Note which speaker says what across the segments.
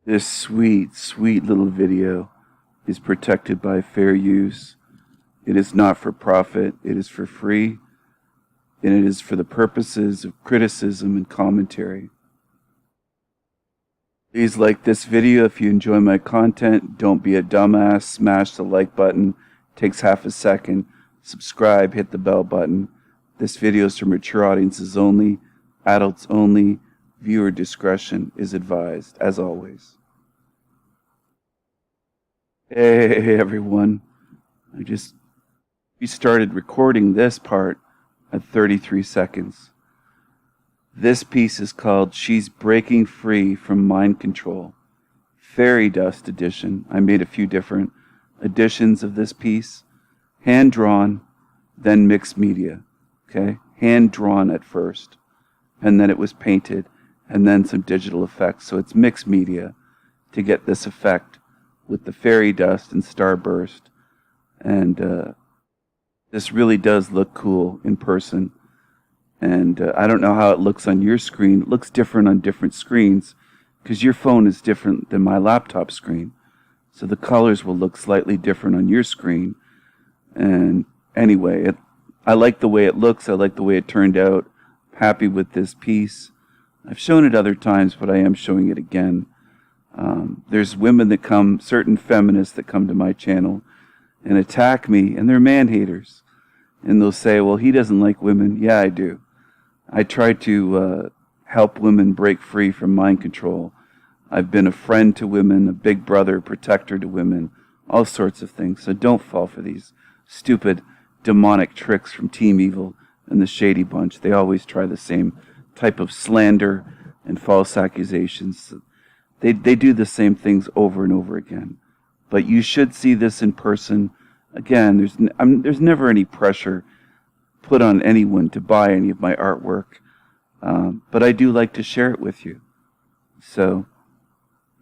Speaker 1: This sweet, sweet little video is protected by fair use. It is not for profit. It is for free. And it is for the purposes of criticism and commentary. Please like this video if you enjoy my content. Don't be a dumbass. Smash the like button. It takes half a second. Subscribe. Hit the bell button. This video is for mature audiences only. Adults only. Viewer discretion is advised, as always. Hey everyone. We started recording this part at 33 seconds. This piece is called She's Breaking Free from Mind Control. Fairy Dust edition. I made a few different editions of this piece. Hand drawn, then mixed media. Okay? Hand drawn at first. And then it was painted. And then some digital effects. So it's mixed media to get this effect with the fairy dust and starburst. And this really does look cool in person. And I don't know how it looks on your screen. It looks different on different screens because your phone is different than my laptop screen. So the colors will look slightly different on your screen. And anyway, I like the way it looks. I like the way it turned out. Happy with this piece. I've shown it other times, but I am showing it again. There's women that come, certain feminists that come to my channel and attack me, and they're man-haters. And they'll say, well, he doesn't like women. Yeah, I do. I try to help women break free from mind control. I've been a friend to women, a big brother, protector to women, all sorts of things. So don't fall for these stupid demonic tricks from Team Evil and the Shady Bunch. They always try the same type of slander and false accusations. They do the same things over and over again. But you should see this in person. Again, there's never any pressure put on anyone to buy any of my artwork. But I do like to share it with you. So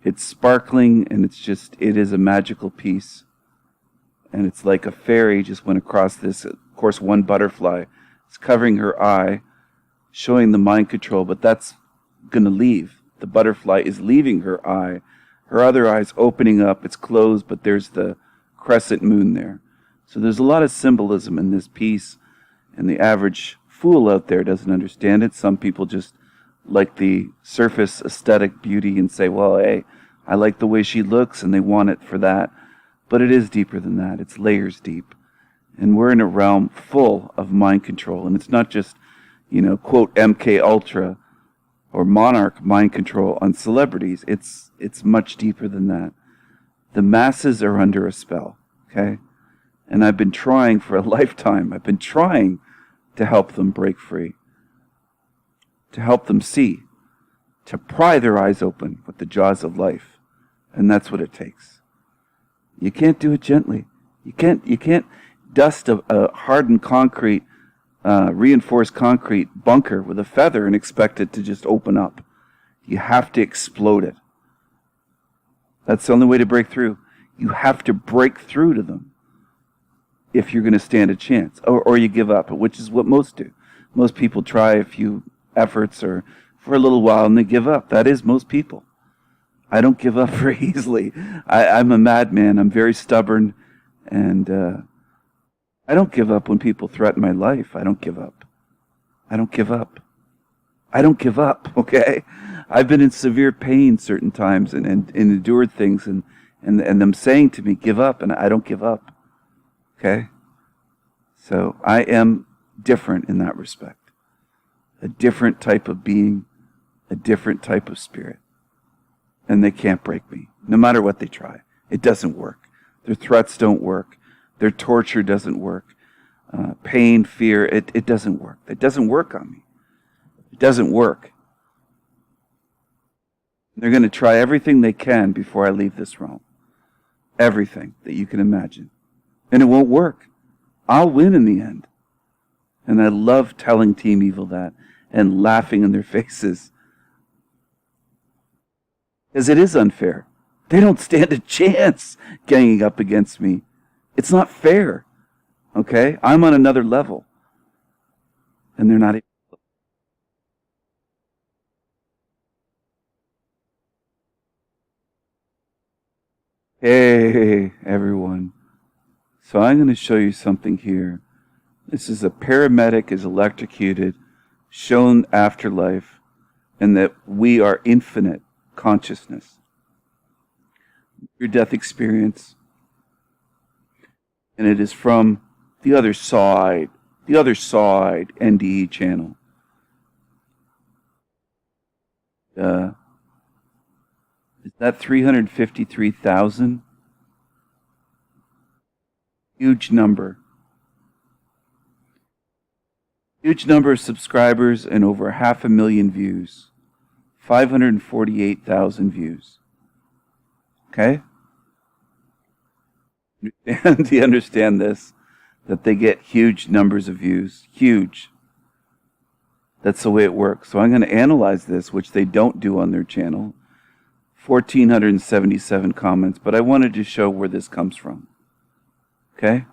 Speaker 1: it's sparkling, and it is a magical piece. And it's like a fairy just went across this. Of course, one butterfly is covering her eye, showing the mind control, but that's going to leave. The butterfly is leaving her eye. Her other eye's opening up. It's closed, but there's the crescent moon there. So there's a lot of symbolism in this piece, and the average fool out there doesn't understand it. Some people just like the surface aesthetic beauty and say, well, hey, I like the way she looks, and they want it for that. But it is deeper than that. It's layers deep. And we're in a realm full of mind control, and it's not just, quote, MK Ultra or Monarch mind control on celebrities. It's much deeper than that. The masses are under a spell, okay? And I've been trying for a lifetime. I've been trying to help them break free, to help them see, to pry their eyes open with the jaws of life. And that's what it takes. You can't do it gently. You can't dust a hardened concrete, reinforced concrete bunker with a feather and expect it to just open up. You have to explode it. That's the only way to break through. You have to break through to them if you're going to stand a chance, or you give up, which is what most do. Most people try a few efforts or for a little while and they give up. That is most people. I don't give up very easily. I'm a madman. I'm very stubborn, and I don't give up when people threaten my life. I don't give up. I don't give up. I don't give up, okay? I've been in severe pain certain times and endured things and them saying to me, give up, and I don't give up, okay? So I am different in that respect. A different type of being, a different type of spirit. And they can't break me, no matter what they try. It doesn't work. Their threats don't work. Their torture doesn't work. Pain, fear, it doesn't work. It doesn't work on me. It doesn't work. They're going to try everything they can before I leave this realm. Everything that you can imagine. And it won't work. I'll win in the end. And I love telling Team Evil that and laughing in their faces. Because it is unfair. They don't stand a chance ganging up against me. It's not fair. Okay? I'm on another level. And they're not. Hey, everyone. So I'm going to show you something here. This is a paramedic is electrocuted, shown afterlife, and that we are infinite consciousness. Your death experience. And it is from the other side, NDE channel. Is that 353,000? Huge number. Huge number of subscribers and over 500,000 views. 548,000 views. Okay? Do you understand this? That they get huge numbers of views. Huge. That's the way it works. So I'm going to analyze this, which they don't do on their channel. 1,477 comments, but I wanted to show where this comes from. Okay?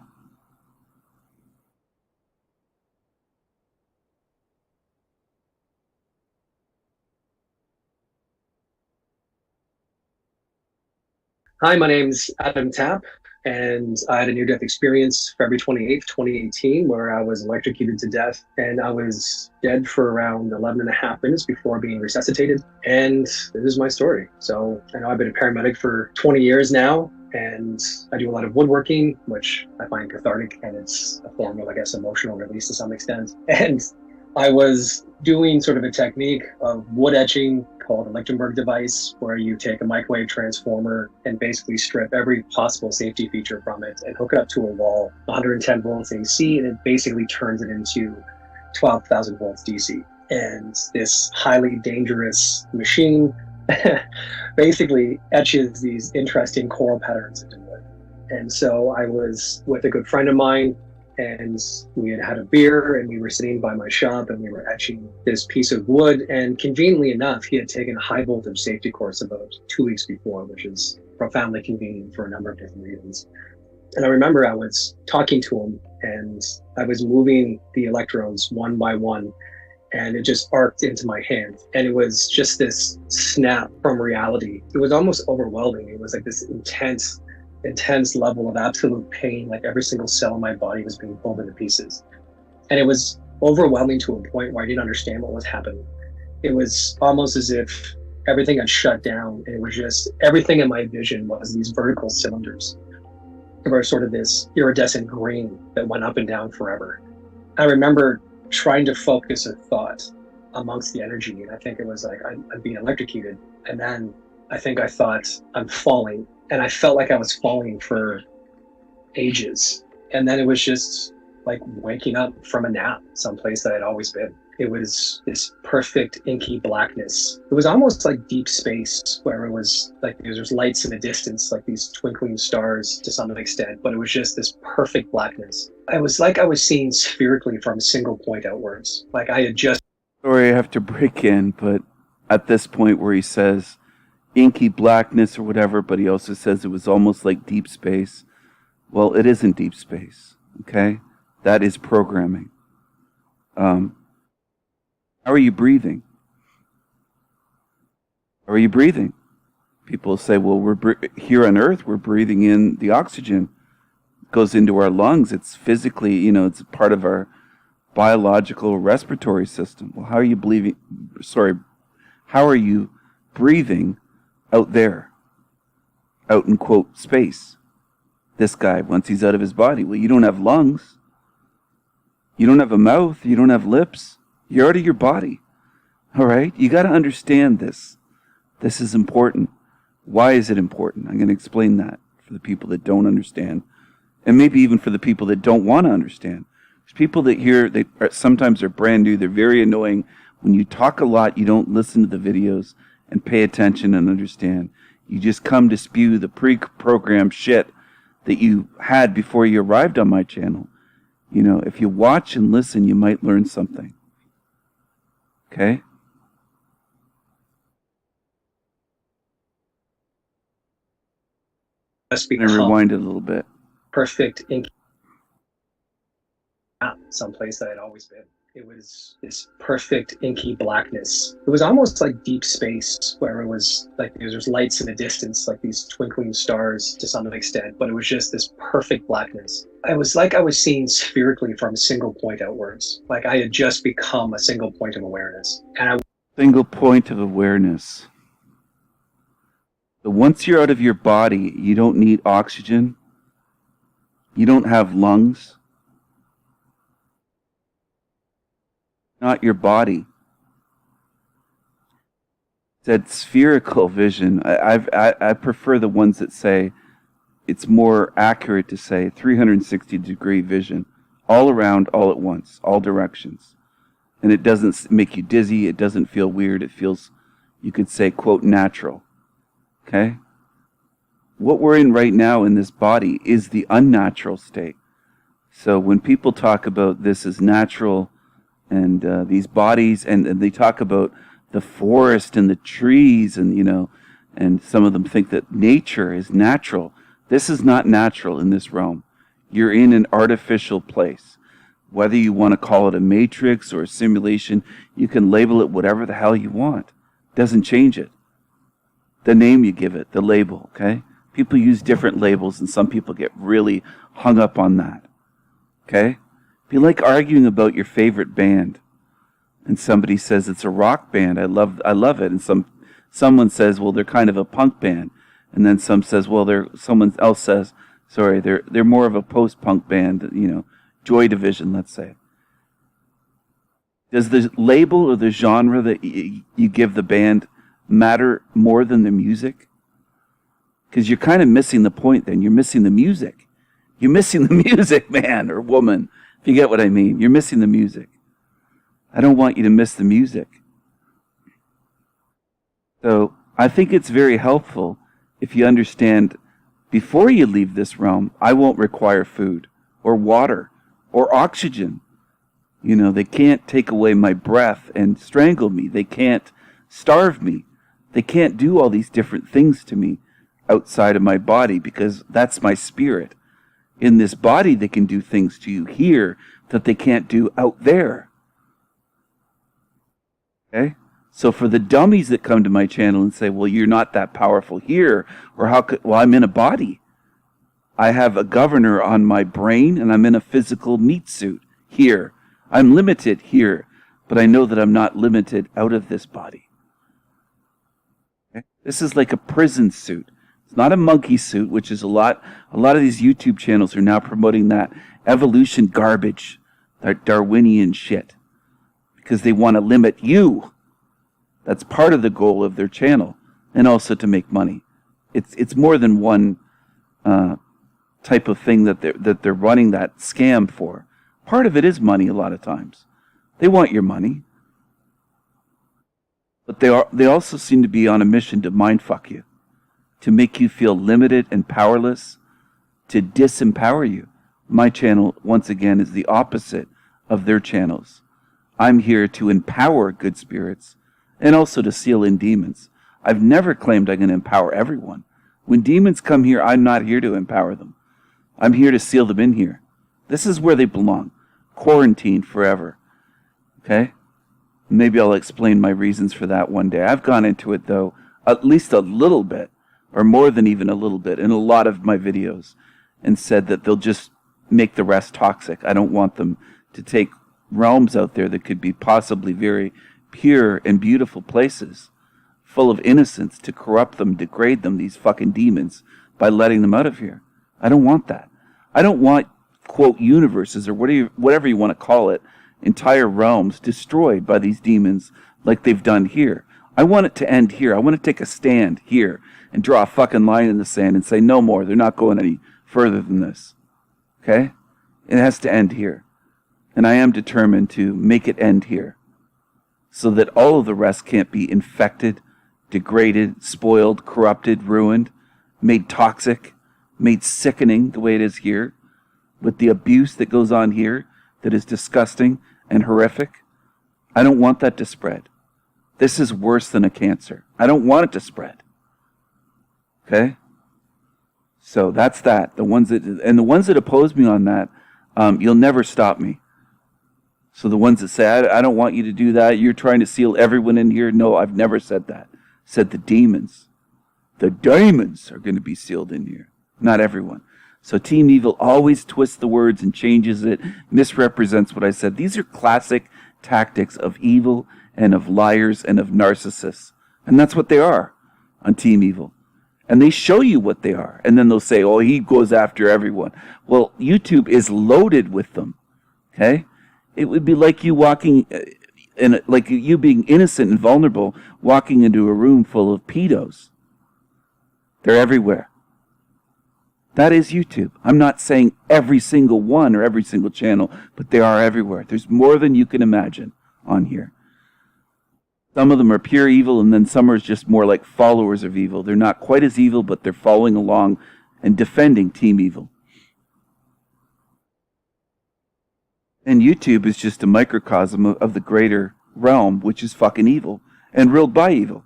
Speaker 2: Hi, my name's Adam Tapp, and I had a near-death experience February 28th, 2018, where I was electrocuted to death, and I was dead for around 11 and a half minutes before being resuscitated. And this is my story. So I know I've been a paramedic for 20 years now, and I do a lot of woodworking, which I find cathartic, and it's a form of, I guess, emotional release to some extent. And I was doing sort of a technique of wood etching called a Lichtenberg device, where you take a microwave transformer and basically strip every possible safety feature from it and hook it up to a wall, 110 volts AC, and it basically turns it into 12,000 volts DC. And this highly dangerous machine basically etches these interesting coral patterns into wood. And so I was with a good friend of mine, and we had had a beer, and we were sitting by my shop, and we were etching this piece of wood. And conveniently enough, he had taken a high voltage safety course about 2 weeks before, which is profoundly convenient for a number of different reasons. And I remember I was talking to him, and I was moving the electrodes one by one, and it just arced into my hand. And it was just this snap from reality. It was almost overwhelming. It was like this intense level of absolute pain, like every single cell in my body was being pulled into pieces. And it was overwhelming to a point where I didn't understand what was happening. It was almost as if everything had shut down, and it was just everything in my vision was these vertical cylinders. They were sort of this iridescent green that went up and down forever. I remember trying to focus a thought amongst the energy, and I think it was like I'm being electrocuted. And then I think I thought I'm falling, and I felt like I was falling for ages. And then it was just like waking up from a nap someplace that I'd always been. It was this perfect inky blackness. It was almost like deep space, where it was like there's lights in the distance, like these twinkling stars to some extent, but it was just this perfect blackness. I was like I was seeing spherically from a single point outwards. Like I had just...
Speaker 1: Sorry, I have to break in, but at this point where he says inky blackness or whatever, but he also says it was almost like deep space. Well, it isn't deep space, okay? That is programming. How are you breathing? How are you breathing? People say, well, here on Earth, we're breathing in the oxygen. It goes into our lungs. It's physically, it's part of our biological respiratory system. Well, how are you how are you breathing out there? Out in, quote, space. This guy, once he's out of his body. Well, you don't have lungs. You don't have a mouth. You don't have lips. You're out of your body. All right? You got to understand this. This is important. Why is it important? I'm going to explain that for the people that don't understand. And maybe even for the people that don't want to understand. There's people that sometimes are brand new. They're very annoying. When you talk a lot, you don't listen to the videos and pay attention and understand. You just come to spew the pre-programmed shit that you had before you arrived on my channel. If you watch and listen, you might learn something. Okay?
Speaker 2: Just
Speaker 1: I'm going to rewind it a little bit.
Speaker 2: Perfect inky, someplace that I'd always been. It was this perfect inky blackness. It was almost like deep space, where it was like there's lights in the distance, like these twinkling stars to some extent, but it was just this perfect blackness. It was like I was seeing spherically from a single point outwards. Like I had just become a single point of awareness.
Speaker 1: Single point of awareness. So once you're out of your body, you don't need oxygen. You don't have lungs. Not your body. That spherical vision, I prefer the ones that say, it's more accurate to say 360-degree vision, all around, all at once, all directions. And it doesn't make you dizzy, it doesn't feel weird, it feels, you could say, quote, natural. Okay? What we're in right now in this body is the unnatural state. So when people talk about this as natural, and these bodies, and they talk about the forest and the trees, and and some of them think that nature is natural. This is not natural in this realm. You're in an artificial place. Whether you want to call it a matrix or a simulation, you can label it whatever the hell you want. Doesn't change it. The name you give it, the label, okay? People use different labels, and some people get really hung up on that, okay? If you like arguing about your favorite band, and somebody says it's a rock band, I love it, and someone says, well, they're kind of a punk band, and then someone else says, sorry, they're more of a post-punk band, Joy Division, let's say. Does the label or the genre that you give the band matter more than the music? Because you're kind of missing the point then. You're missing the music. You're missing the music, man or woman. If you get what I mean, you're missing the music. I don't want you to miss the music. So I think it's very helpful if you understand, before you leave this realm, I won't require food or water or oxygen. They can't take away my breath and strangle me. They can't starve me. They can't do all these different things to me outside of my body, because that's my spirit. In this body, they can do things to you here that they can't do out there. Okay? So for the dummies that come to my channel and say, well, you're not that powerful here, or I'm in a body. I have a governor on my brain, and I'm in a physical meat suit here. I'm limited here, but I know that I'm not limited out of this body. Okay? This is like a prison suit. It's not a monkey suit, which is a lot of these YouTube channels are now promoting that evolution garbage, that Darwinian shit, because they want to limit you. That's part of the goal of their channel, and also to make money. It's more than one type of thing that they're running that scam for. Part of it is money a lot of times. They want your money. But they also seem to be on a mission to mindfuck you, to make you feel limited and powerless, to disempower you. My channel, once again, is the opposite of their channels. I'm here to empower good spirits and also to seal in demons. I've never claimed I'm going to empower everyone. When demons come here, I'm not here to empower them. I'm here to seal them in here. This is where they belong. Quarantined forever. Okay? Maybe I'll explain my reasons for that one day. I've gone into it, though, at least a little bit, or more than even a little bit, in a lot of my videos, and said that they'll just make the rest toxic. I don't want them to take realms out there that could be possibly very pure and beautiful places, full of innocence, to corrupt them, degrade them, these fucking demons, by letting them out of here. I don't want that. I don't want, quote, universes, or whatever you want to call it, entire realms destroyed by these demons like they've done here. I want it to end here. I want to take a stand here and draw a fucking line in the sand and say no more. They're not going any further than this. Okay? It has to end here. And I am determined to make it end here, so that all of the rest can't be infected, degraded, spoiled, corrupted, ruined, made toxic, made sickening the way it is here, with the abuse that goes on here that is disgusting and horrific. I don't want that to spread. This is worse than a cancer. I don't want it to spread. Okay? So that's that. The ones that oppose me on that, you'll never stop me. So the ones that say, I don't want you to do that, you're trying to seal everyone in here. No, I've never said that. I said the demons. The demons are going to be sealed in here. Not everyone. So Team Evil always twists the words and changes it, misrepresents what I said. These are classic tactics of evil and of liars and of narcissists. And that's what they are on Team Evil. And they show you what they are. And then they'll say, oh, he goes after everyone. Well, YouTube is loaded with them. Okay? It would be like you walking, like you being innocent and vulnerable, walking into a room full of pedos. They're everywhere. That is YouTube. I'm not saying every single one or every single channel, but they are everywhere. There's more than you can imagine on here. Some of them are pure evil, and then some are just more like followers of evil. They're not quite as evil, but they're following along and defending Team Evil. And YouTube is just a microcosm of the greater realm, which is fucking evil and ruled by evil.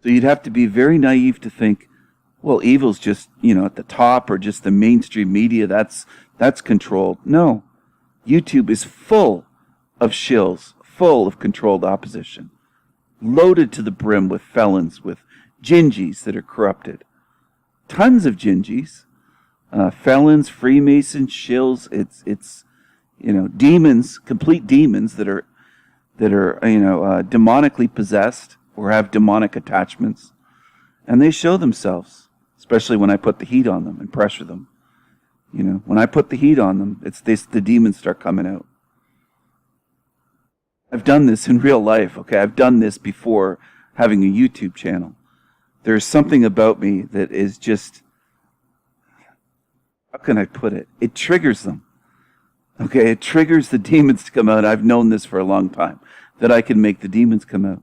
Speaker 1: So you'd have to be very naive to think, well, evil's just, at the top, or just the mainstream media, that's controlled. No. YouTube is full of shills, full of controlled opposition, loaded to the brim with felons, with gingies that are corrupted. Tons of gingies, felons, Freemasons, shills. It's demons, complete demons that are demonically possessed or have demonic attachments, and they show themselves, especially when I put the heat on them and pressure them. When I put the heat on them, the demons start coming out. I've done this in real life, okay? I've done this before having a YouTube channel. There's something about me that is just, how can I put it? It triggers them. Okay, it triggers the demons to come out. I've known this for a long time, that I can make the demons come out.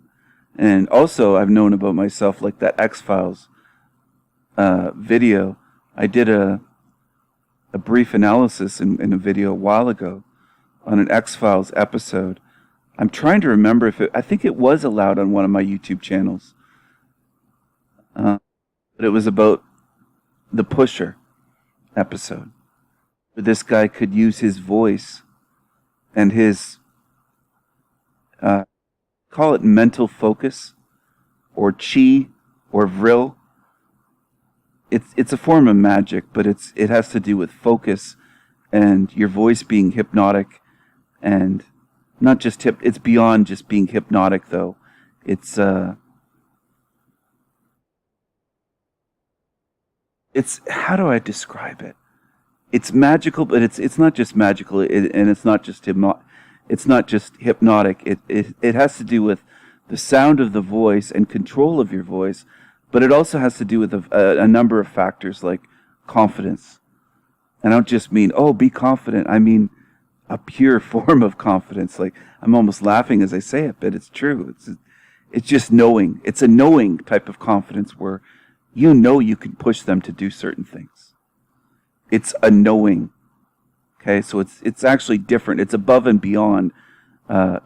Speaker 1: And also, I've known about myself, like that X-Files video. I did a brief analysis in a video a while ago on an X-Files episode. I'm trying to remember I think it was allowed on one of my YouTube channels. But it was about the Pusher episode, where this guy could use his voice and his, call it mental focus, or chi, or vril. It's a form of magic, but it has to do with focus and your voice being hypnotic, and not just it's beyond just being hypnotic, though. It's how do I describe it? It's magical, but it's not just magical, and it's not just hypnotic. It has to do with the sound of the voice and control of your voice, but it also has to do with a number of factors like confidence. And I don't just mean, be confident. I mean a pure form of confidence. Like, I'm almost laughing as I say it, but it's true. It's just knowing. It's a knowing type of confidence where you can push them to do certain things. It's a knowing. Okay, so it's actually different. It's above and beyond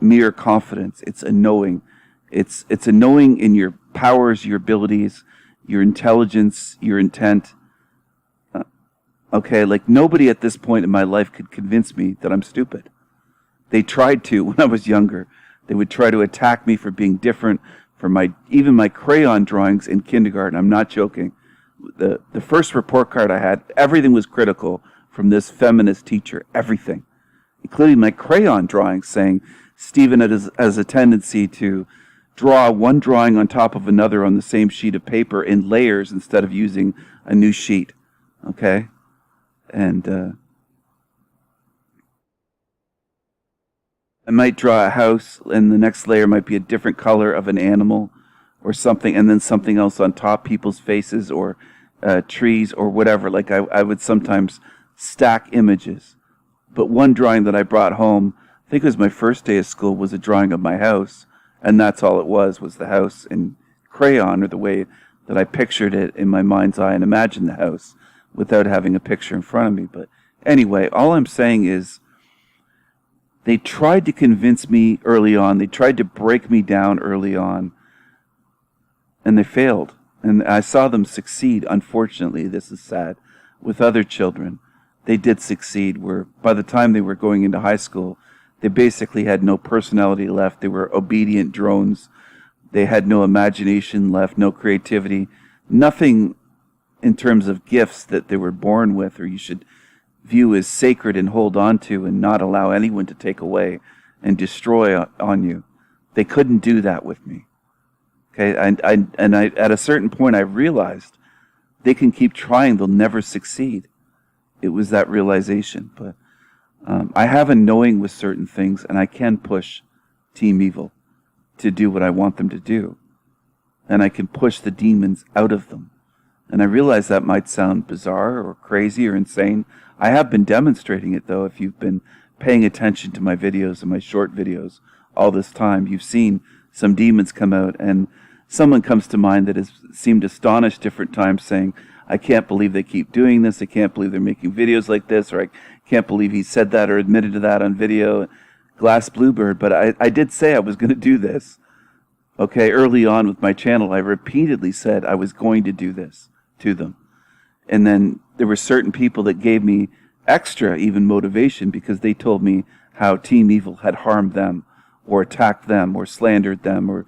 Speaker 1: mere confidence. It's a knowing. It's a knowing in your powers, your abilities, your intelligence, your intent. Okay, like nobody at this point in my life could convince me that I'm stupid. They tried to when I was younger. They would try to attack me for being different, for even my crayon drawings in kindergarten. I'm not joking. The first report card I had, everything was critical from this feminist teacher, everything, including my crayon drawings, saying Stephen has a tendency to draw one drawing on top of another on the same sheet of paper in layers instead of using a new sheet. Okay? And I might draw a house, and the next layer might be a different color of an animal or something, and then something else on top, people's faces or trees or whatever. Like I would sometimes stack images. But one drawing that I brought home, I think it was my first day of school, was a drawing of my house, and that's all it was the house in crayon, or the way that I pictured it in my mind's eye and imagined the house, without having a picture in front of me. But anyway, all I'm saying is they tried to convince me early on. They tried to break me down early on, and they failed. And I saw them succeed, unfortunately, this is sad, with other children. they did succeed, where by the time they were going into high school, they basically had no personality left. They were obedient drones. They had no imagination left, no creativity, nothing in terms of gifts that they were born with or you should view as sacred and hold on to and not allow anyone to take away and destroy on you. They couldn't do that with me. Okay, and I at a certain point I realized they can keep trying, they'll never succeed. It was that realization. But I have a knowing with certain things, and I can push Team Evil to do what I want them to do. And I can push the demons out of them. And I realize that might sound bizarre or crazy or insane. I have been demonstrating it, though. If you've been paying attention to my videos and my short videos all this time, you've seen some demons come out, and someone comes to mind that has seemed astonished different times saying, I can't believe they keep doing this, I can't believe they're making videos like this, or I can't believe he said that or admitted to that on video, Glass Bluebird. But I did say I was going to do this. Okay, early on with my channel, I repeatedly said I was going to do this to them. And then there were certain people that gave me extra even motivation because they told me how Team Evil had harmed them or attacked them or slandered them or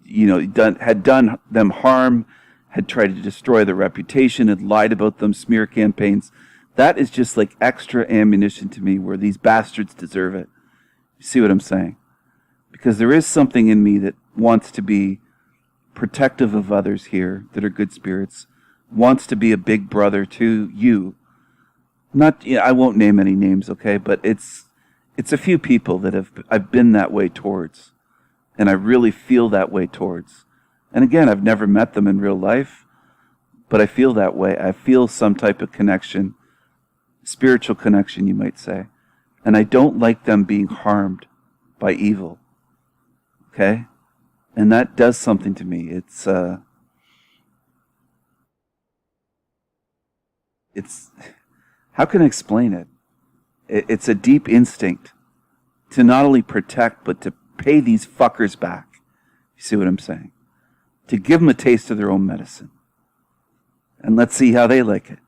Speaker 1: had done them harm, had tried to destroy their reputation, had lied about them, smear campaigns. That is just like extra ammunition to me where these bastards deserve it. You see what I'm saying? Because there is something in me that wants to be protective of others here that are good spirits, wants to be a big brother to you. Not, I won't name any names, okay, but it's a few people that I've been that way towards, and I really feel that way towards. And again, I've never met them in real life, but I feel that way. I feel some type of connection, spiritual connection, you might say, and I don't like them being harmed by evil, okay? And that does something to me. It's how can I explain it? It's a deep instinct to not only protect, but to pay these fuckers back. You see what I'm saying? To give them a taste of their own medicine. And let's see how they like it.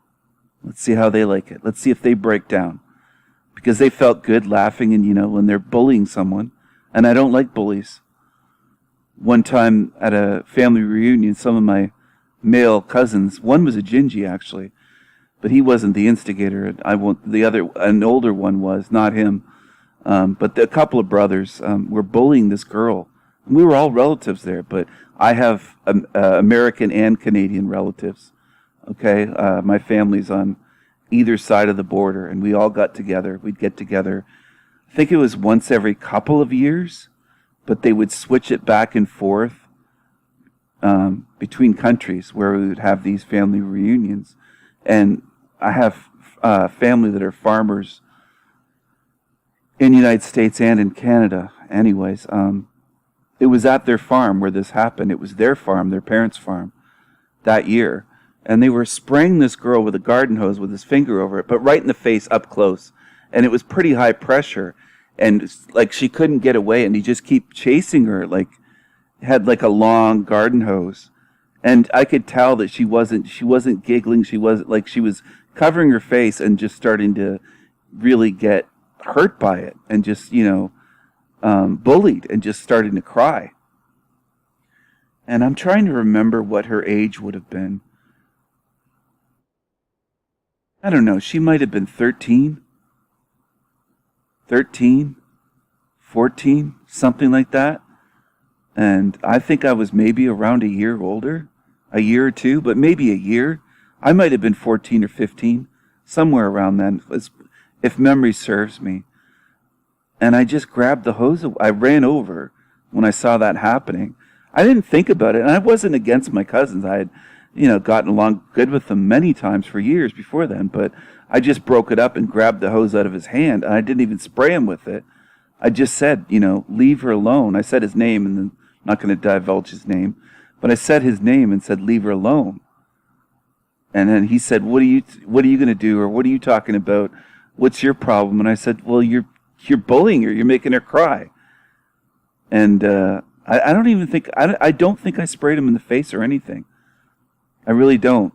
Speaker 1: Let's see how they like it. Let's see if they break down. Because they felt good laughing and, when they're bullying someone. And I don't like bullies. One time at a family reunion, some of my male cousins, one was a Gingy actually, but he wasn't the instigator. An older one was, not him. But a couple of brothers were bullying this girl. We were all relatives there, but I have American and Canadian relatives. Okay, my family's on either side of the border, and we all got together. We'd get together. I think it was once every couple of years, but they would switch it back and forth between countries where we would have these family reunions. And I have family that are farmers in the United States and in Canada. Anyways, it was at their farm where this happened. It was their farm, their parents' farm, that year. And they were spraying this girl with a garden hose with his finger over it, but right in the face up close. And it was pretty high pressure. And like she couldn't get away, and he just keep chasing her, like had like a long garden hose. And I could tell that she wasn't giggling. She was covering her face and just starting to really get hurt by it and just, bullied and just starting to cry. And I'm trying to remember what her age would have been. I don't know. She might have been 13, 14, something like that. And I think I was maybe around a year older, a year or two, but maybe a year. I might have been 14 or 15, somewhere around then, if memory serves me. And I just grabbed the hose. I ran over when I saw that happening. I didn't think about it, and I wasn't against my cousins. I had, gotten along good with them many times for years before then, but I just broke it up and grabbed the hose out of his hand, and I didn't even spray him with it. I just said, leave her alone. I said his name, and I'm not going to divulge his name, but I said his name and said, leave her alone. And then he said, what are you going to do, or what are you talking about? What's your problem? And I said, well, you're bullying her. You're making her cry. And I don't think I sprayed him in the face or anything. I really don't.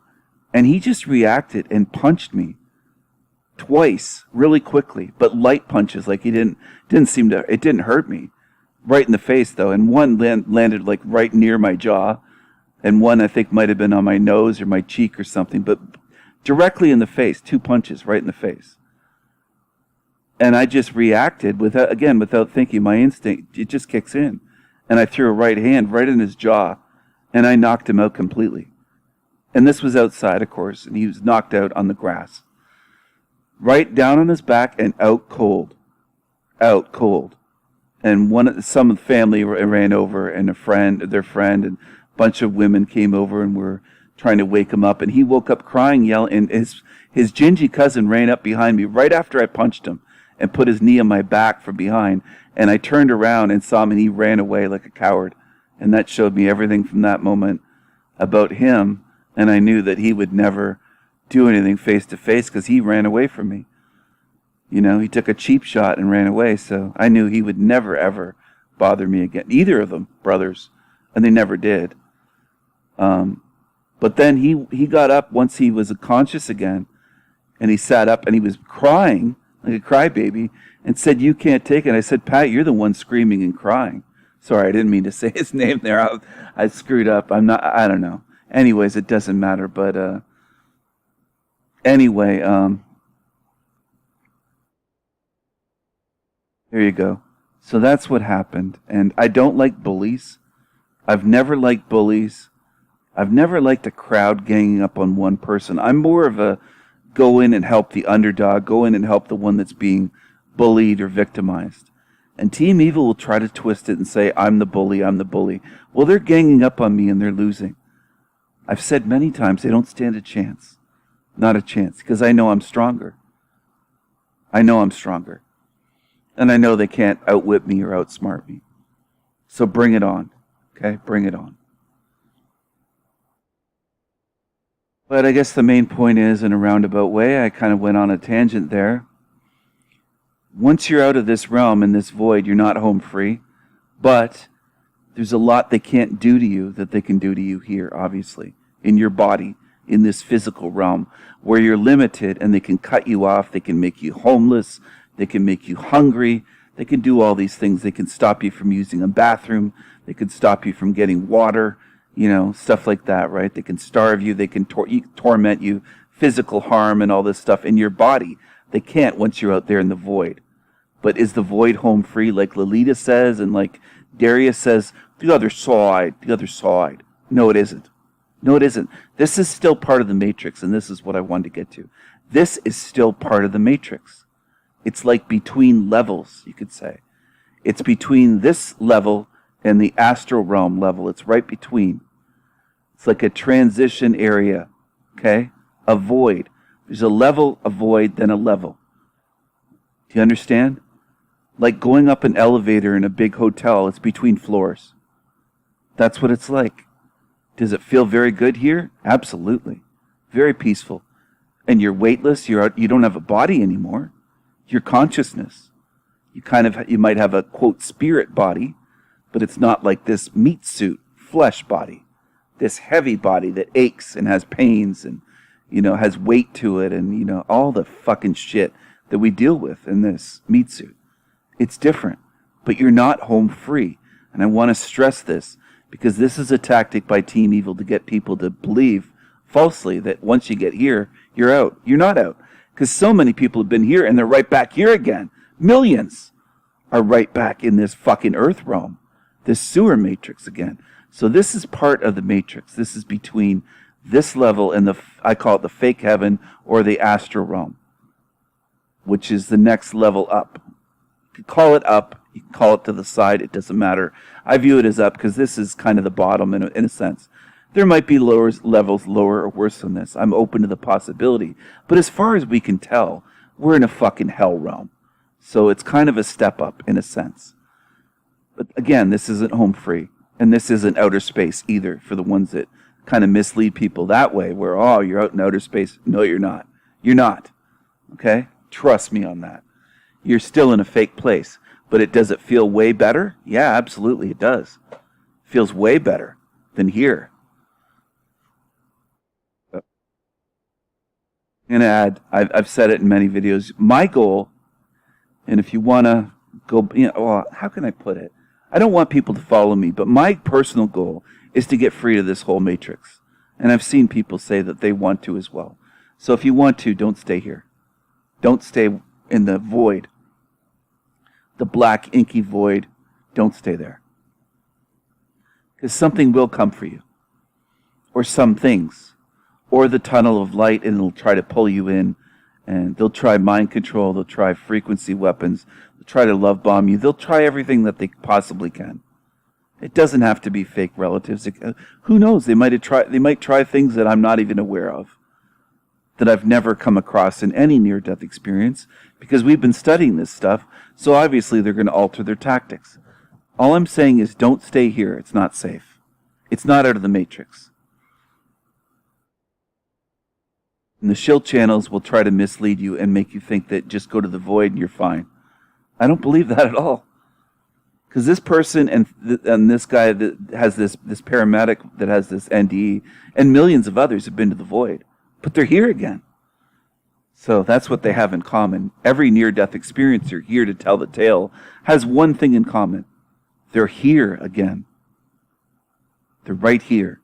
Speaker 1: And he just reacted and punched me. twice really quickly, but light punches. Like it didn't hurt me. Right in the face though, and one landed like right near my jaw, and one I think might have been on my nose or my cheek or something, but directly in the face, 2 punches right in the face. And I just reacted without thinking. My instinct, it just kicks in. And I threw a right hand right in his jaw, and I knocked him out completely. And this was outside, of course, and he was knocked out on the grass. Right down on his back and out cold. Out cold. And some of the family ran over, and their friend, and a bunch of women came over and were trying to wake him up. And he woke up crying, yelling, and his gingy cousin ran up behind me right after I punched him and put his knee on my back from behind. And I turned around and saw him, and he ran away like a coward. And that showed me everything from that moment about him. And I knew that he would never do anything face to face because he ran away from me. You know, he took a cheap shot and ran away. So I knew he would never, ever bother me again. Either of them, brothers. And they never did. But then he got up once he was conscious again. And he sat up and he was crying like a crybaby and said, "You can't take it." I said, "Pat, you're the one screaming and crying." Sorry, I didn't mean to say his name there. I screwed up. I don't know. Anyways, it doesn't matter. But anyway, there you go. So that's what happened. And I don't like bullies. I've never liked bullies. I've never liked a crowd ganging up on one person. I'm more of a go in and help the underdog, go in and help the one that's being bullied or victimized. And Team Evil will try to twist it and say, I'm the bully, I'm the bully. Well, they're ganging up on me and they're losing. I've said many times they don't stand a chance. Not a chance, because I know I'm stronger. I know I'm stronger. And I know they can't outwit me or outsmart me. So bring it on. Okay? Bring it on. But I guess the main point is, in a roundabout way, I kind of went on a tangent there. Once you're out of this realm, in this void, you're not home free. But there's a lot they can't do to you that they can do to you here, obviously, in your body, in this physical realm, where you're limited and they can cut you off, they can make you homeless, they can make you hungry, they can do all these things. They can stop you from using a bathroom, they can stop you from getting water, stuff like that, right? They can starve you, they can torment you, physical harm and all this stuff in your body. They can't once you're out there in the void. But is the void home free, like Lolita says and like Darius says? The other side. No, it isn't. No, it isn't. This is still part of the Matrix, and this is what I wanted to get to. This is still part of the Matrix. It's like between levels, you could say. It's between this level and the astral realm level. It's right between. It's like a transition area, okay? A void. There's a level, a void, then a level. Do you understand? Like going up an elevator in a big hotel, it's between floors. That's what it's like. Does it feel very good here? Absolutely. Very peaceful. And you're weightless, you don't have a body anymore. Your consciousness. You might have a, quote, spirit body, but it's not like this meat suit, flesh body. This heavy body that aches and has pains and, has weight to it and, all the fucking shit that we deal with in this meat suit. It's different, but you're not home free. And I want to stress this because this is a tactic by Team Evil to get people to believe falsely that once you get here, you're out. You're not out. Because so many people have been here and they're right back here again. Millions are right back in this fucking earth realm, this sewer matrix again. So this is part of the matrix. This is between this level and I call it the fake heaven or the astral realm, which is the next level up. You can call it up, you can call it to the side, it doesn't matter. I view it as up because this is kind of the bottom in a sense. There might be lower levels, lower or worse than this. I'm open to the possibility. But as far as we can tell, we're in a fucking hell realm. So it's kind of a step up in a sense. But again, this isn't home free. And this isn't outer space either for the ones that kind of mislead people that way, where, oh, you're out in outer space. No, you're not. You're not. Okay? Trust me on that. You're still in a fake place. But does it feel way better? Yeah, absolutely it does. It feels way better than here. I'm going to add, I've said it in many videos, my goal, and if you want to go, well, how can I put it? I don't want people to follow me, but my personal goal is to get free of this whole matrix. And I've seen people say that they want to as well. So if you want to, don't stay here. Don't stay in the void. The black, inky void. Don't stay there. Because something will come for you. Or some things. Or the tunnel of light, and it'll try to pull you in. And they'll try mind control. They'll try frequency weapons. They'll try to love bomb you. They'll try everything that they possibly can. It doesn't have to be fake relatives. Who knows? They might try things that I'm not even aware of, that I've never come across in any near-death experience, because we've been studying this stuff, so obviously they're going to alter their tactics. All I'm saying is don't stay here. It's not safe. It's not out of the matrix. And the shield channels will try to mislead you and make you think that just go to the void and you're fine. I don't believe that at all. Because this person and this guy that has this paramedic that has this NDE and millions of others have been to the void. But they're here again. So that's what they have in common. Every near-death experiencer here to tell the tale has one thing in common. They're here again. They're right here.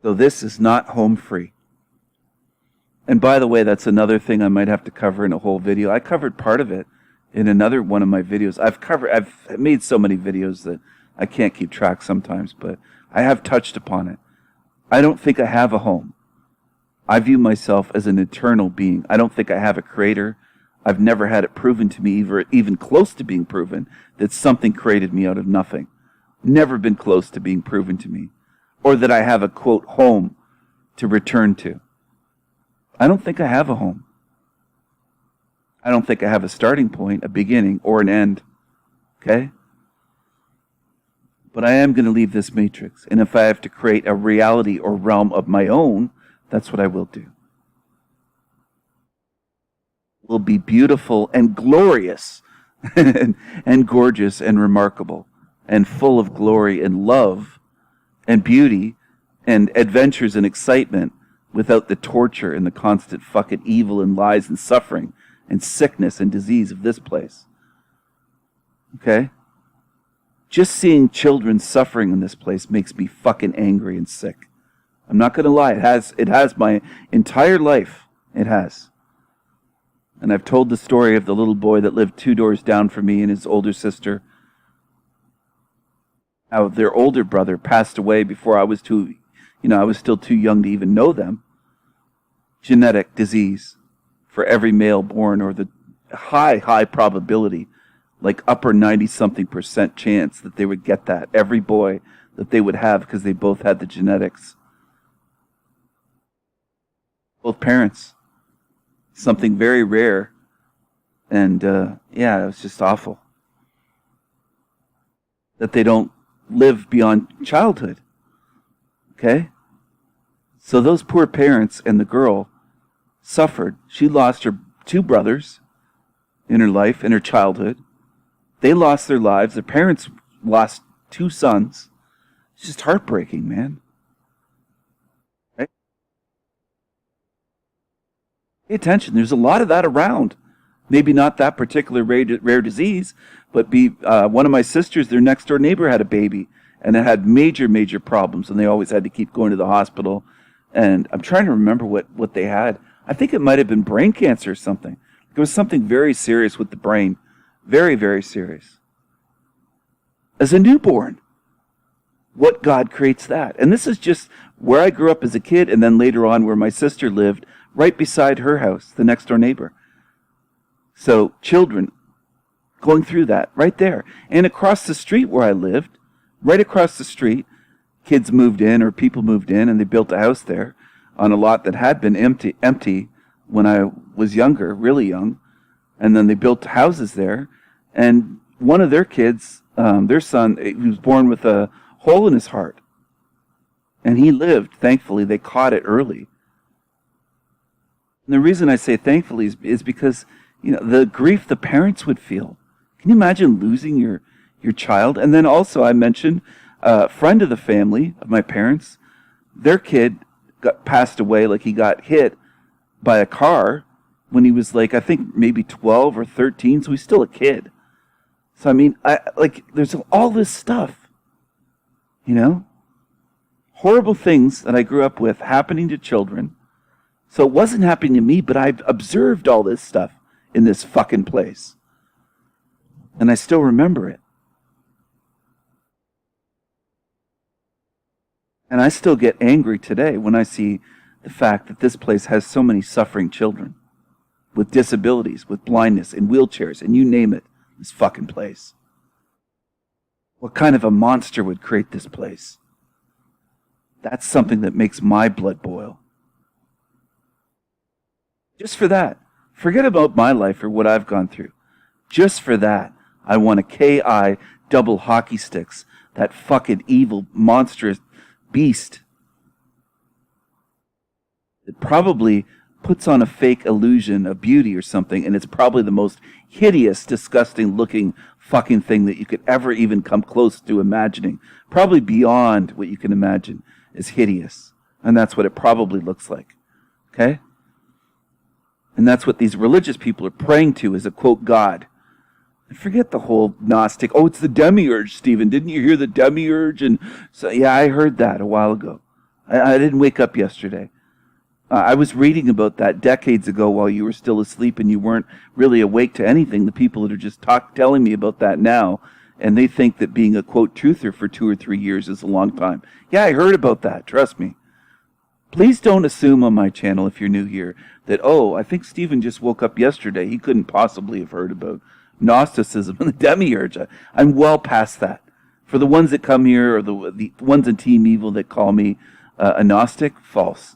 Speaker 1: So this is not home free. And by the way, that's another thing I might have to cover in a whole video. I covered part of it in another one of my videos. I've made so many videos that I can't keep track sometimes, but I have touched upon it. I don't think I have a home. I view myself as an eternal being. I don't think I have a creator. I've never had it proven to me, even close to being proven, that something created me out of nothing. Never been close to being proven to me. Or that I have a, quote, home to return to. I don't think I have a home. I don't think I have a starting point, a beginning, or an end. Okay? But I am going to leave this matrix. And if I have to create a reality or realm of my own, that's what I will do. It will be beautiful and glorious and gorgeous and remarkable and full of glory and love and beauty and adventures and excitement without the torture and the constant fucking evil and lies and suffering and sickness and disease of this place. Okay? Just seeing children suffering in this place makes me fucking angry and sick. I'm not going to lie. It has my entire life. It has. And I've told the story of the little boy that lived 2 doors down from me and his older sister. How their older brother passed away before I was I was still too young to even know them. Genetic disease for every male born, or the high probability, like upper 90-something% chance that they would get that. Every boy that they would have, because they both had the genetics. Both parents. Something very rare. And it was just awful. That they don't live beyond childhood. Okay? So those poor parents and the girl suffered. She lost her 2 brothers in her life, in her childhood. They lost their lives. Their parents lost 2 sons. It's just heartbreaking, man. Right? Pay attention. There's a lot of that around. Maybe not that particular rare disease, but one of my sisters, their next door neighbor, had a baby, and it had major problems, and they always had to keep going to the hospital. And I'm trying to remember what they had. I think it might have been brain cancer or something. It was something very serious with the brain. Very, very serious. As a newborn, what God creates that? And this is just where I grew up as a kid, and then later on where my sister lived, right beside her house, the next door neighbor. So children going through that right there. And across the street where I lived, right across the street, kids moved in, or people moved in, and they built a house there on a lot that had been empty when I was younger, really young. And then they built houses there. And one of their kids, their son, he was born with a hole in his heart. And he lived, thankfully. They caught it early. And the reason I say thankfully is because, the grief the parents would feel. Can you imagine losing your child? And then also I mentioned a friend of the family, of my parents, their kid passed away, like he got hit by a car when he was like, I think maybe 12 or 13, so he's still a kid. So I mean, there's all this stuff, horrible things that I grew up with happening to children. So it wasn't happening to me, but I've observed all this stuff in this fucking place. And I still remember it. And I still get angry today when I see the fact that this place has so many suffering children with disabilities, with blindness, in wheelchairs, and you name it, this fucking place. What kind of a monster would create this place? That's something that makes my blood boil. Just for that. Forget about my life or what I've gone through. Just for that, I want a KI double hockey sticks, that fucking evil, monstrous beast that probably puts on a fake illusion of beauty or something, and it's probably the most hideous, disgusting looking fucking thing that you could ever even come close to imagining. Probably beyond what you can imagine is hideous. And that's what it probably looks like. Okay? And that's what these religious people are praying to, is a quote God. And forget the whole Gnostic, it's the demiurge, Stephen. Didn't you hear the demiurge? And so, yeah, I heard that a while ago. I didn't wake up yesterday. I was reading about that decades ago while you were still asleep and you weren't really awake to anything. The people that are just telling me about that now, and they think that being a quote truther for 2 or 3 years is a long time. Yeah, I heard about that. Trust me. Please don't assume on my channel, if you're new here, that, I think Stephen just woke up yesterday. He couldn't possibly have heard about Gnosticism and the demiurge. I'm well past that. For the ones that come here, or the ones in Team Evil that call me a Gnostic, false.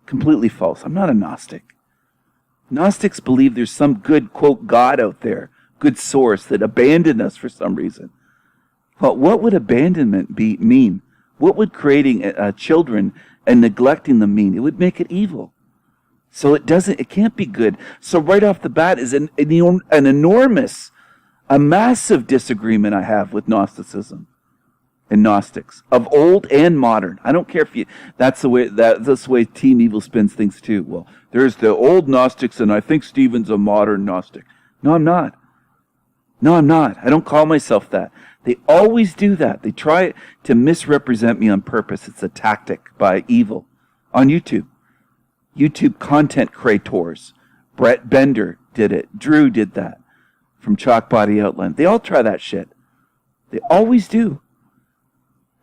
Speaker 1: Completely false. I'm not a Gnostic. Gnostics believe there's some good, quote, God out there, good source that abandoned us for some reason. Well, what would abandonment mean? What would creating children and neglecting them mean? It would make it evil. So it can't be good. So right off the bat is an enormous, a massive disagreement I have with Gnosticism and Gnostics, of old and modern. I don't care if that's the way Team Evil spins things too. Well, there's the old Gnostics and I think Stephen's a modern Gnostic. No, I'm not. I don't call myself that. They always do that. They try to misrepresent me on purpose. It's a tactic by evil on YouTube. YouTube content creators. Brett Bender did it. Drew did that from Chalk Body Outline. They all try that shit. They always do.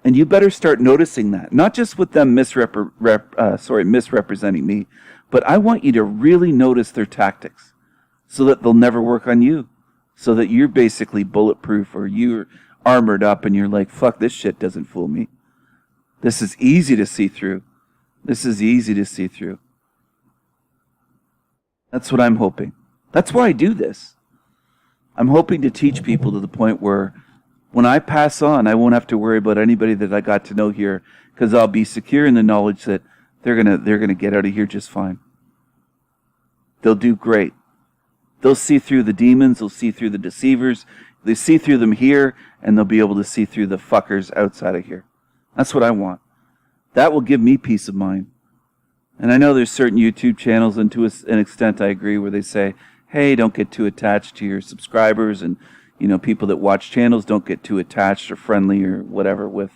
Speaker 1: And you better start noticing that. Not just with them misrepresenting me, but I want you to really notice their tactics so that they'll never work on you. So that you're basically bulletproof, or you're armored up and you're like, fuck, this shit doesn't fool me. This is easy to see through. That's what I'm hoping. That's why I do this. I'm hoping to teach people to the point where when I pass on, I won't have to worry about anybody that I got to know here, because I'll be secure in the knowledge that they're gonna get out of here just fine. They'll do great. They'll see through the demons, they'll see through the deceivers, they see through them here, and they'll be able to see through the fuckers outside of here. That's what I want. That will give me peace of mind. And I know there's certain YouTube channels, and to an extent I agree, where they say, hey, don't get too attached to your subscribers, and people that watch channels don't get too attached or friendly or whatever with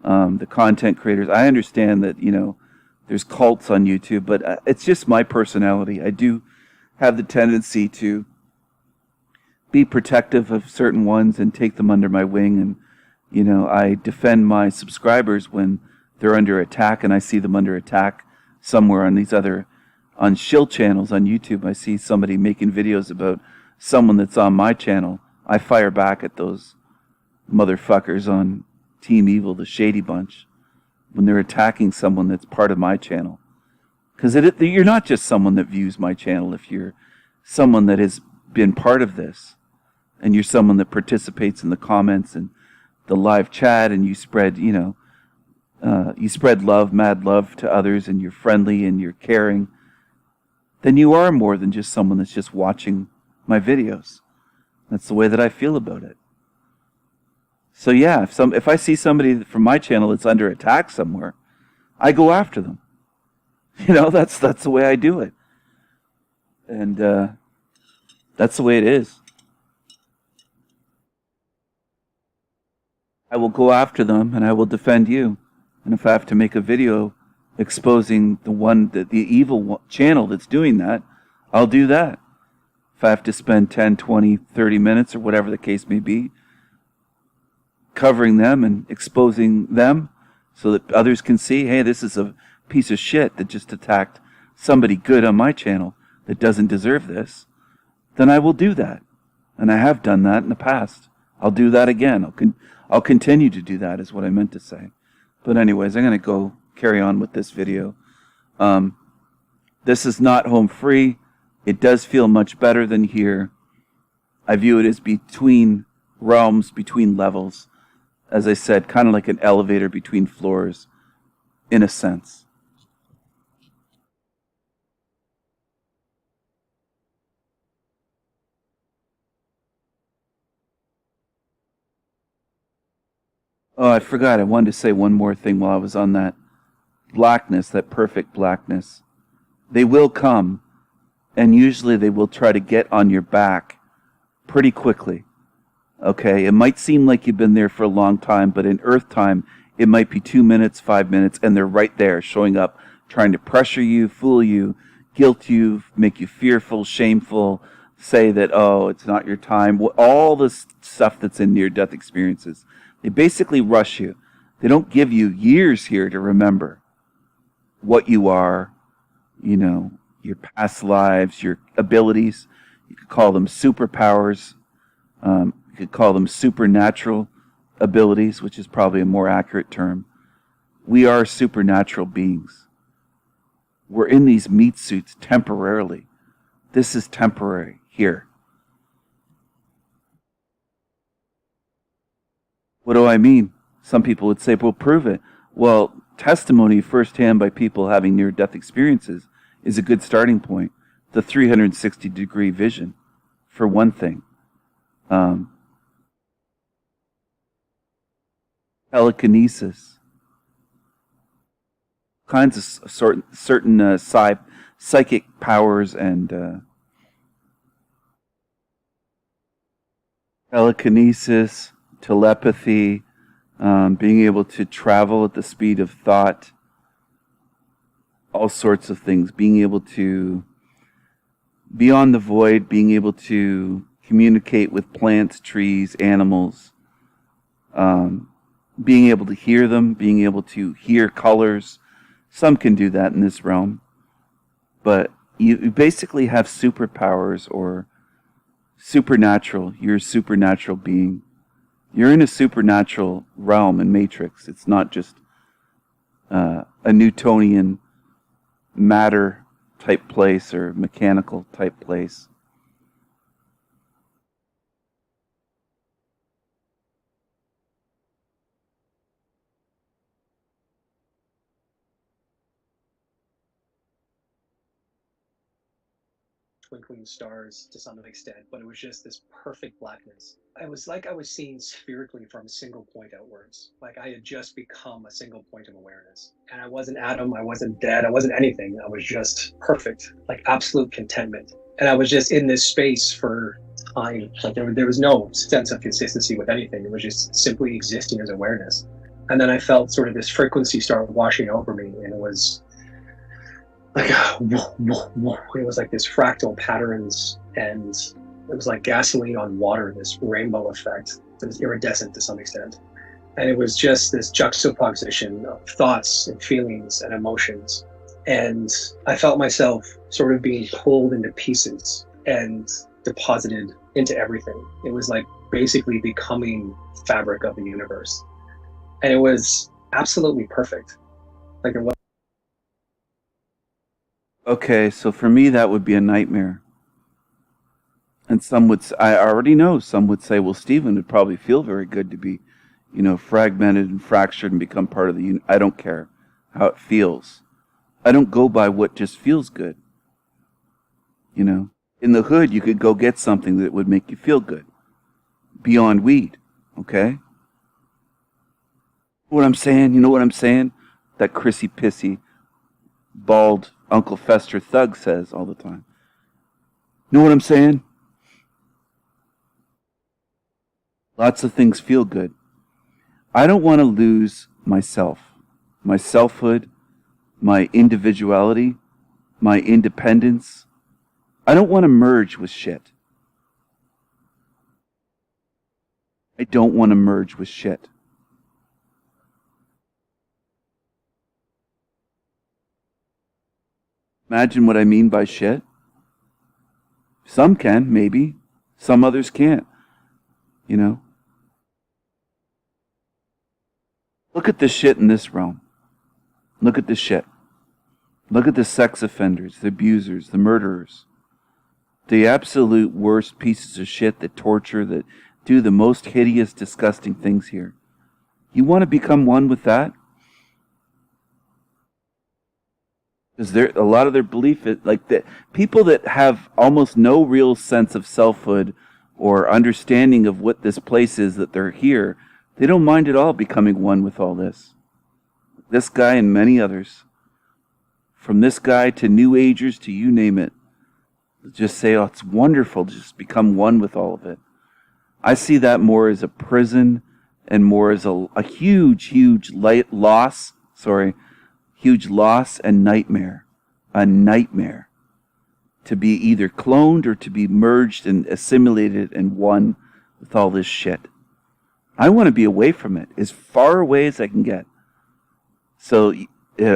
Speaker 1: the content creators. I understand that, there's cults on YouTube, but it's just my personality. I do have the tendency to be protective of certain ones and take them under my wing, and I defend my subscribers when they're under attack, and I see them under attack somewhere on shill channels on YouTube. I see somebody making videos about someone that's on my channel. I fire back at those motherfuckers on Team Evil, the shady bunch, when they're attacking someone that's part of my channel. Because you're not just someone that views my channel. If you're someone that has been part of this, and you're someone that participates in the comments and the live chat, and you spread, you spread love, mad love to others, and you're friendly and you're caring, then you are more than just someone that's just watching my videos. That's the way that I feel about it. So yeah, if I see somebody from my channel that's under attack somewhere, I go after them. That's the way I do it. And that's the way it is. I will go after them and I will defend you. And if I have to make a video exposing the evil channel that's doing that, I'll do that. If I have to spend 10, 20, 30 minutes or whatever the case may be covering them and exposing them so that others can see, hey, this is a piece of shit that just attacked somebody good on my channel that doesn't deserve this, then I will do that. And I have done that in the past. I'll do that again. I'll continue to do that is what I meant to say. But anyways, I'm going to go carry on with this video. This is not home free. It does feel much better than here. I view it as between realms, between levels. As I said, kind of like an elevator between floors, in a sense. Oh, I forgot. I wanted to say one more thing while I was on that blackness, that perfect blackness. They will come, and usually they will try to get on your back pretty quickly. Okay, it might seem like you've been there for a long time, but in Earth time, it might be 2 minutes, 5 minutes, and they're right there, showing up, trying to pressure you, fool you, guilt you, make you fearful, shameful, say that, oh, it's not your time, all this stuff that's in near-death experiences. They basically rush you. They don't give you years here to remember what you are, your past lives, your abilities. You could call them superpowers. You could call them supernatural abilities, which is probably a more accurate term. We are supernatural beings. We're in these meat suits temporarily. This is temporary here. What do I mean? Some people would say, well, prove it. Well, testimony firsthand by people having near-death experiences is a good starting point. The 360-degree vision, for one thing. Telekinesis. Kinds of certain psychic powers and telekinesis, telepathy, being able to travel at the speed of thought, all sorts of things, being able to be on the void, being able to communicate with plants, trees, animals, being able to hear them, being able to hear colors. Some can do that in this realm, but you basically have superpowers or supernatural. You're a supernatural being. You're in a supernatural realm and matrix. It's not just a Newtonian matter type place or mechanical type place.
Speaker 2: Twinkling stars to some extent, but it was just this perfect blackness. It was like I was seeing spherically from a single point outwards. Like I had just become a single point of awareness. And I wasn't Adam, I wasn't dead, I wasn't anything. I was just perfect, like absolute contentment. And I was just in this space for time. Like there was no sense of consistency with anything. It was just simply existing as awareness. And then I felt sort of this frequency start washing over me, and it was like it was like this fractal patterns, and it was like gasoline on water, this rainbow effect. It was iridescent to some extent, and it was just this juxtaposition of thoughts and feelings and emotions, and I felt myself sort of being pulled into pieces and deposited into everything. It was like basically becoming fabric of the universe, and it was absolutely perfect. Like there was.
Speaker 1: Okay, so for me that would be a nightmare. And some would, I already know, some would say, well, Stephen would probably feel very good to be, fragmented and fractured and become part of the I don't care how it feels. I don't go by what just feels good. In the hood, you could go get something that would make you feel good. Beyond weed, okay? What I'm saying, you know what I'm saying? That Chrissy Pissy bald Uncle Fester thug says all the time. Know what I'm saying? Lots of things feel good. I don't want to lose myself, my selfhood, my individuality, my independence. I don't want to merge with shit. I don't want to merge with shit. Imagine what I mean by shit. Some can, maybe. Some others can't. You know? Look at the shit in this realm. Look at the shit. Look at the sex offenders, the abusers, the murderers. The absolute worst pieces of shit that torture, that do the most hideous, disgusting things here. You want to become one with that? Because a lot of their belief is like that. People that have almost no real sense of selfhood or understanding of what this place is that they're here, they don't mind at all becoming one with all this. This guy and many others. From this guy to New Agers to you name it. Just say, oh, it's wonderful to just become one with all of it. I see that more as a prison and more as a huge, huge loss and nightmare. A nightmare. To be either cloned or to be merged and assimilated and one with all this shit. I want to be away from it, as far away as I can get. So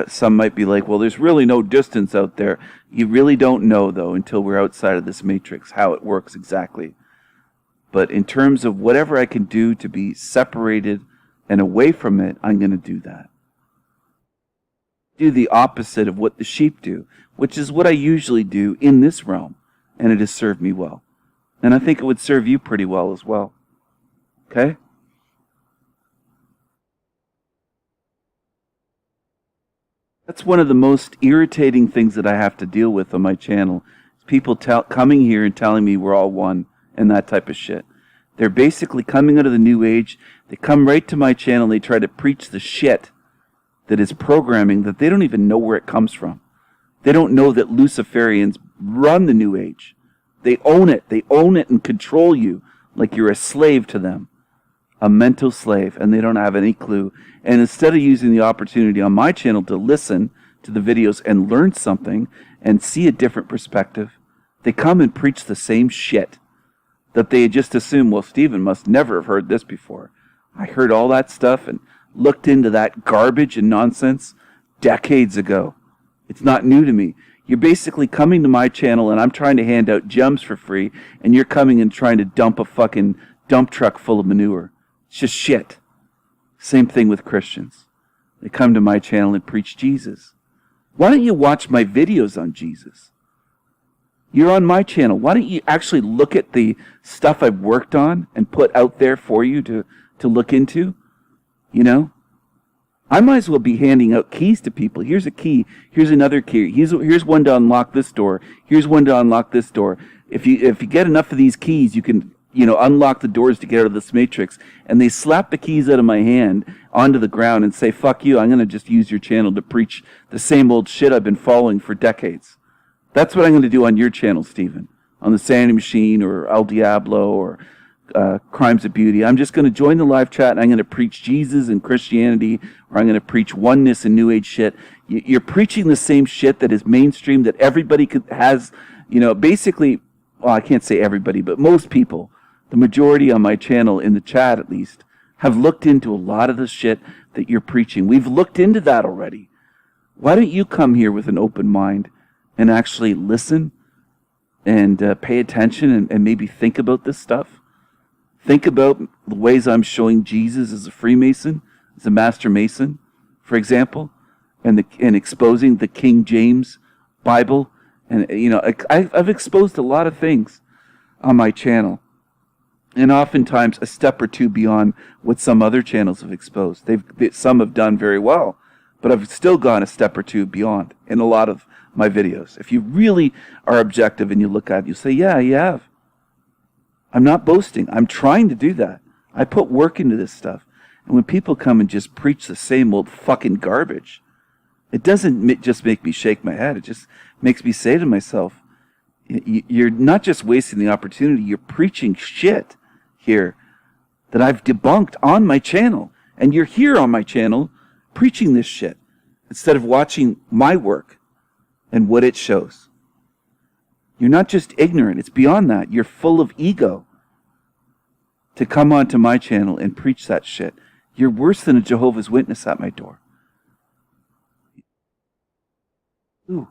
Speaker 1: some might be like, well, there's really no distance out there. You really don't know, though, until we're outside of this matrix, how it works exactly. But in terms of whatever I can do to be separated and away from it, I'm going to do that. Do the opposite of what the sheep do, which is what I usually do in this realm, and it has served me well. And I think it would serve you pretty well as well. Okay? That's one of the most irritating things that I have to deal with on my channel. People coming here and telling me we're all one and that type of shit. They're basically coming out of the New Age. They come right to my channel and they try to preach the shit that is programming that they don't even know where it comes from. They don't know that Luciferians run the New Age. They own it. They own it and control you like you're a slave to them. A mental slave, and they don't have any clue. And instead of using the opportunity on my channel to listen to the videos and learn something and see a different perspective, they come and preach the same shit that they just assume, well, Stephen must never have heard this before. I heard all that stuff and looked into that garbage and nonsense decades ago. It's not new to me. You're basically coming to my channel and I'm trying to hand out gems for free, and you're coming and trying to dump a fucking dump truck full of manure. It's just shit. Same thing with Christians. They come to my channel and preach Jesus. Why don't you watch my videos on Jesus? You're on my channel. Why don't you actually look at the stuff I've worked on and put out there for you to look into? You know? I might as well be handing out keys to people. Here's a key. Here's another key. Here's one to unlock this door. Here's one to unlock this door. If you get enough of these keys, you can unlock the doors to get out of this matrix. And they slap the keys out of my hand onto the ground and say, fuck you, I'm going to just use your channel to preach the same old shit I've been following for decades. That's what I'm going to do on your channel, Stephen. On the Sanity Machine or El Diablo or Crimes of Beauty. I'm just going to join the live chat and I'm going to preach Jesus and Christianity, or I'm going to preach oneness and New Age shit. You're preaching the same shit that is mainstream, that everybody has, basically, well, I can't say everybody, but most people, the majority on my channel, in the chat at least, have looked into a lot of the shit that you're preaching. We've looked into that already. Why don't you come here with an open mind and actually listen and pay attention and maybe think about this stuff? Think about the ways I'm showing Jesus as a Freemason, as a Master Mason, for example, and exposing the King James Bible. And, I've exposed a lot of things on my channel. And oftentimes a step or two beyond what some other channels have exposed. Some have done very well, but I've still gone a step or two beyond in a lot of my videos. If you really are objective and you look at it, you say, yeah, you have. I'm not boasting. I'm trying to do that. I put work into this stuff. And when people come and just preach the same old fucking garbage, It doesn't just make me shake my head. It just makes me say to myself, you're not just wasting the opportunity, you're preaching shit here that I've debunked on my channel. And you're here on my channel preaching this shit instead of watching my work and what it shows. You're not just ignorant, it's beyond that. You're full of ego to come onto my channel and preach that shit. You're worse than a Jehovah's Witness at my door. Ooh,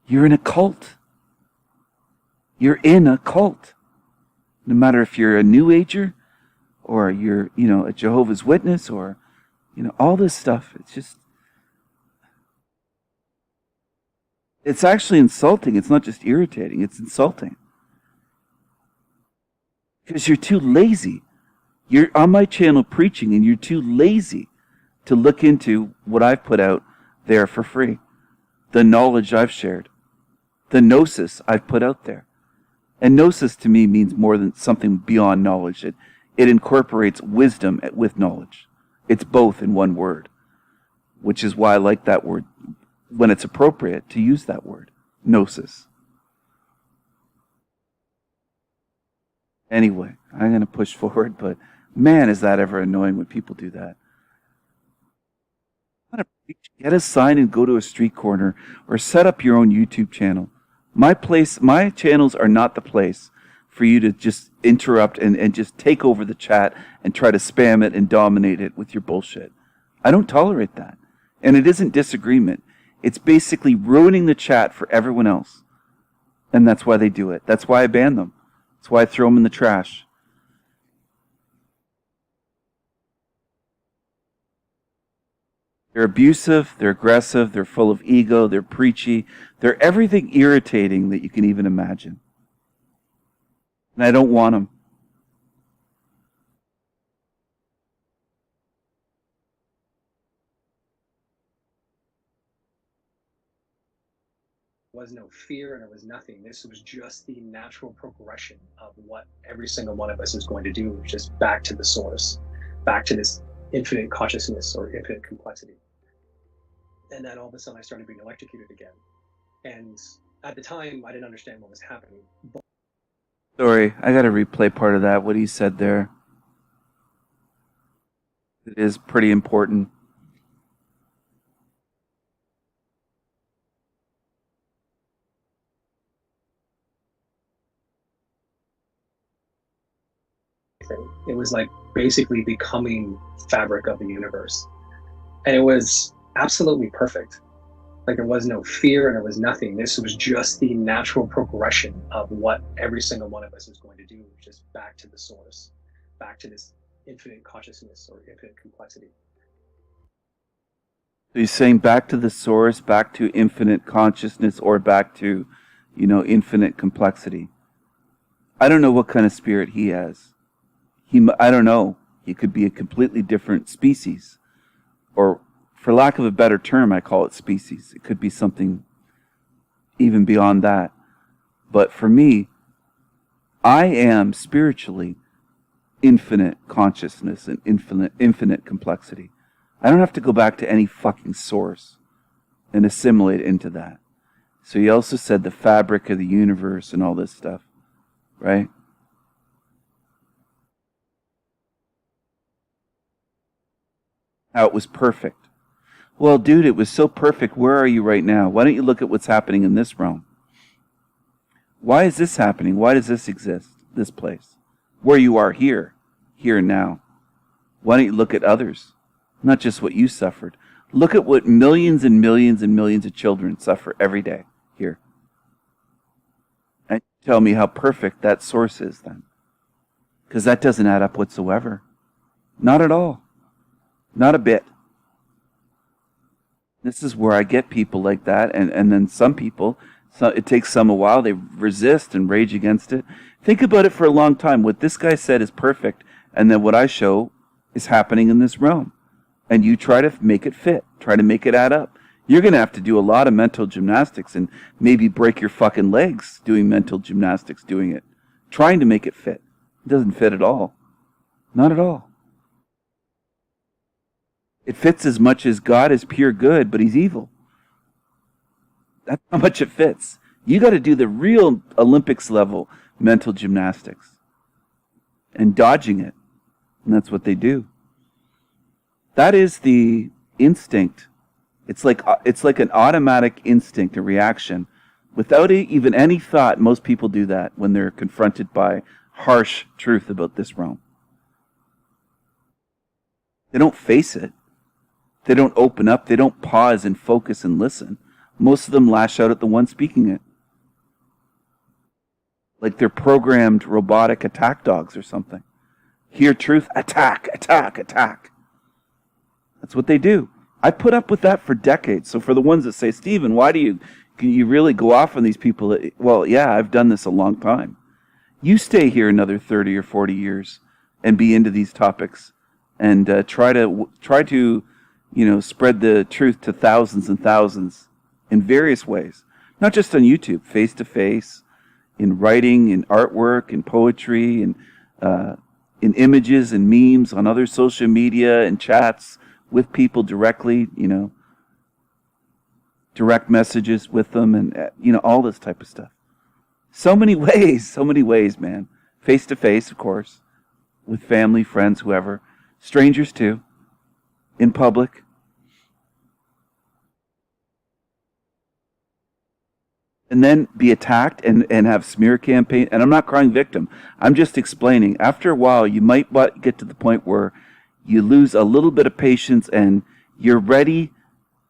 Speaker 1: you're in a cult. You're in a cult. No matter if you're a New Ager or you're, a Jehovah's Witness or, all this stuff. It's actually insulting. It's not just irritating. It's insulting. Because you're too lazy. You're on my channel preaching and you're too lazy to look into what I've put out there for free. The knowledge I've shared. The gnosis I've put out there. And gnosis to me means more than something beyond knowledge. It incorporates wisdom with knowledge. It's both in one word. Which is why I like that word when it's appropriate to use that word. Gnosis. Anyway, I'm going to push forward, but man, is that ever annoying when people do that. Get a sign and go to a street corner or set up your own YouTube channel. My channels are not the place for you to just interrupt and just take over the chat and try to spam it and dominate it with your bullshit. I don't tolerate that. And it isn't disagreement. It's basically ruining the chat for everyone else. And that's why they do it. That's why I ban them. That's why I throw them in the trash. They're abusive, they're aggressive, they're full of ego, they're preachy, they're everything irritating that you can even imagine. And I don't want them.
Speaker 2: There was no fear and there was nothing. This was just the natural progression of what every single one of us is going to do, just back to the source, back to this infinite consciousness or infinite complexity. And then all of a sudden I started being electrocuted again. And at the time, I didn't understand what was happening.
Speaker 1: Sorry, I got to replay part of that, what he said there. It is pretty important.
Speaker 2: It was like basically becoming fabric of the universe. And it was absolutely perfect. Like there was no fear and there was nothing. This was just the natural progression of what every single one of us is going to do, just back to the source, back to this infinite consciousness or infinite complexity.
Speaker 1: So he's saying back to the source, back to infinite consciousness, or back to, infinite complexity. I don't know what kind of spirit he has. I don't know. He could be a completely different species. Or, for lack of a better term, I call it species. It could be something even beyond that. But for me, I am spiritually infinite consciousness and infinite complexity. I don't have to go back to any fucking source and assimilate into that. So he also said the fabric of the universe and all this stuff, right? How it was perfect. Well, dude, it was so perfect. Where are you right now? Why don't you look at what's happening in this realm? Why is this happening? Why does this exist, this place? Where you are here and now. Why don't you look at others? Not just what you suffered. Look at what millions and millions and millions of children suffer every day here. And tell me how perfect that source is then. Because that doesn't add up whatsoever. Not at all. Not a bit. This is where I get people like that, and then some people, it takes some a while, they resist and rage against it. Think about it for a long time. What this guy said is perfect, and then what I show is happening in this realm. And you try to make it fit, try to make it add up. You're going to have to do a lot of mental gymnastics and maybe break your fucking legs doing mental gymnastics, doing it, trying to make it fit. It doesn't fit at all. Not at all. It fits as much as God is pure good, but he's evil. That's how much it fits. You got to do the real Olympics level mental gymnastics and dodging it. And that's what they do. That is the instinct. It's like an automatic instinct, a reaction. Without even any thought, most people do that when they're confronted by harsh truth about this realm. They don't face it. They don't open up. They don't pause and focus and listen. Most of them lash out at the one speaking it. Like they're programmed robotic attack dogs or something. Hear truth, attack, attack, attack. That's what they do. I put up with that for decades. So for the ones that say, Stephen, can you really go off on these people? Well, yeah, I've done this a long time. You stay here another 30 or 40 years and be into these topics and try to spread the truth to thousands and thousands in various ways. Not just on YouTube, face to face, in writing, in artwork, in poetry, in images and memes, on other social media and chats with people directly, direct messages with them, and all this type of stuff. So many ways, man. Face to face, of course, with family, friends, whoever, strangers too, in public. And then be attacked and have smear campaign. And I'm not crying victim. I'm just explaining. After a while, you might get to the point where you lose a little bit of patience and you're ready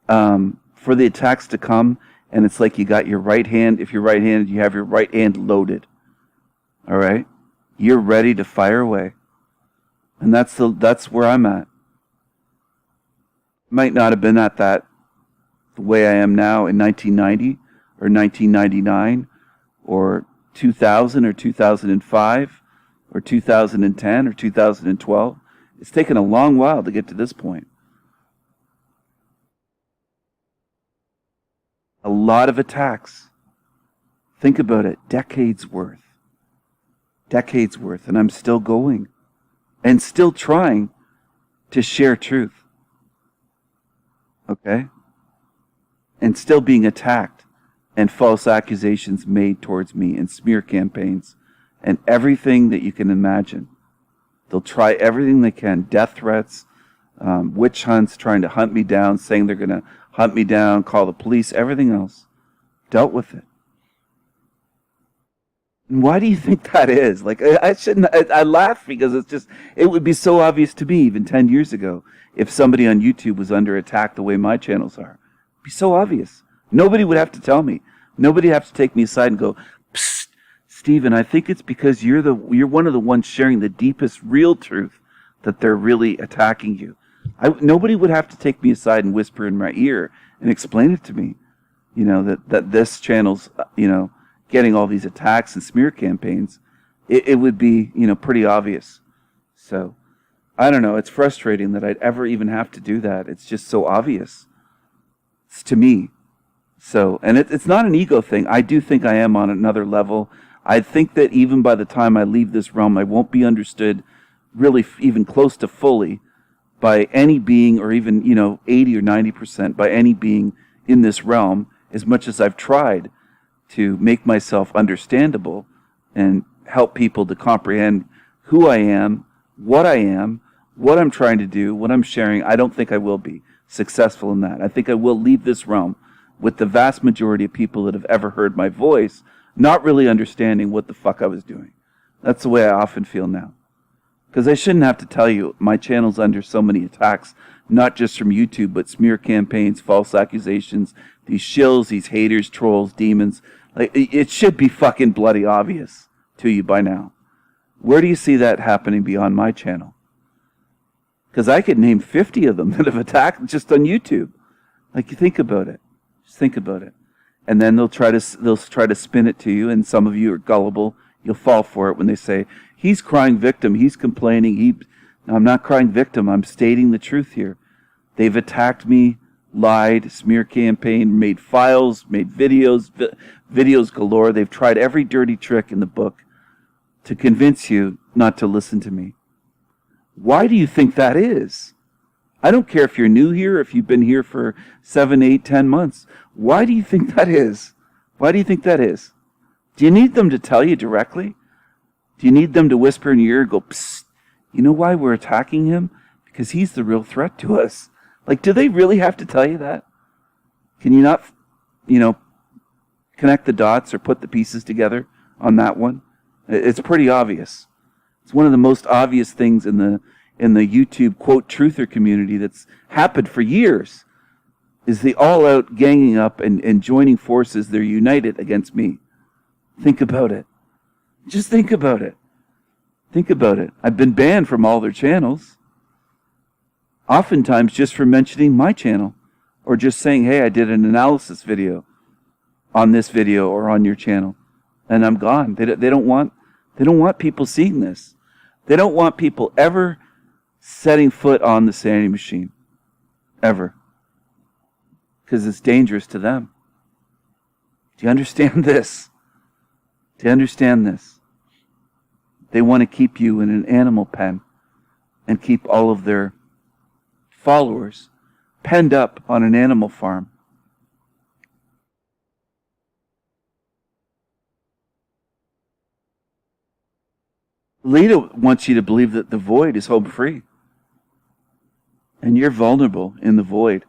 Speaker 1: for the attacks to come. And it's like you got your right hand. If you're right-handed, you have your right hand loaded. All right? You're ready to fire away. And that's where I'm at. Might not have been at that the way I am now in 1990. Or 1999, or 2000, or 2005, or 2010, or 2012. It's taken a long while to get to this point. A lot of attacks. Think about it, decades worth. And I'm still going. And still trying to share truth. Okay? And still being attacked. And false accusations made towards me, and smear campaigns, and everything that you can imagine. They'll try everything they can, death threats, witch hunts, trying to hunt me down, saying they're going to hunt me down, call the police, everything else. Dealt with it. And why do you think that is? Like, I laugh because it would be so obvious to me even 10 years ago if somebody on YouTube was under attack the way my channels are. It'd be so obvious. Nobody would have to tell me. Nobody would have to take me aside and go, Psst, Stephen, I think it's because you're one of the ones sharing the deepest, real truth that they're really attacking you. Nobody would have to take me aside and whisper in my ear and explain it to me, that this channel's, getting all these attacks and smear campaigns. It would be, pretty obvious. So, I don't know. It's frustrating that I'd ever even have to do that. It's just so obvious. It's to me. So, and it's not an ego thing. I do think I am on another level. I think that even by the time I leave this realm, I won't be understood really even close to fully by any being, or even, 80 or 90% by any being in this realm, as much as I've tried to make myself understandable and help people to comprehend who I am, what I'm trying to do, what I'm sharing. I don't think I will be successful in that. I think I will leave this realm with the vast majority of people that have ever heard my voice not really understanding what the fuck I was doing. That's the way I often feel now. Because I shouldn't have to tell you, my channel's under so many attacks, not just from YouTube, but smear campaigns, false accusations, these shills, these haters, trolls, demons. Like, it should be fucking bloody obvious to you by now. Where do you see that happening beyond my channel? Because I could name 50 of them that have attacked just on YouTube. Like, you think about it. Just think about it. And then they'll try to spin it to you, and some of you are gullible. You'll fall for it when they say, he's crying victim, he's complaining. No, I'm not crying victim. I'm stating the truth here. They've attacked me, lied, smear campaign, made files, made videos galore. They've tried every dirty trick in the book to convince you not to listen to me. Why do you think that is? I don't care if you're new here, if you've been here for 7, 8, 10 months. Why do you think that is? Why do you think that is? Do you need them to tell you directly? Do you need them to whisper in your ear and go, psst, you know why we're attacking him? Because he's the real threat to us. Like, do they really have to tell you that? Can you not, connect the dots or put the pieces together on that one? It's pretty obvious. It's one of the most obvious things in the YouTube quote truther community that's happened for years, is the all-out ganging up and joining forces. They're united against me. Think about it. Just think about it. Think about it. I've been banned from all their channels. Oftentimes just for mentioning my channel, or just saying, hey, I did an analysis video on this video or on your channel, and I'm gone. They don't want people seeing this. They don't want people ever setting foot on the Sanity machine. Ever. Because it's dangerous to them. Do you understand this? Do you understand this? They want to keep you in an animal pen and keep all of their followers penned up on an animal farm. Lita wants you to believe that the void is home free. And you're vulnerable in the void.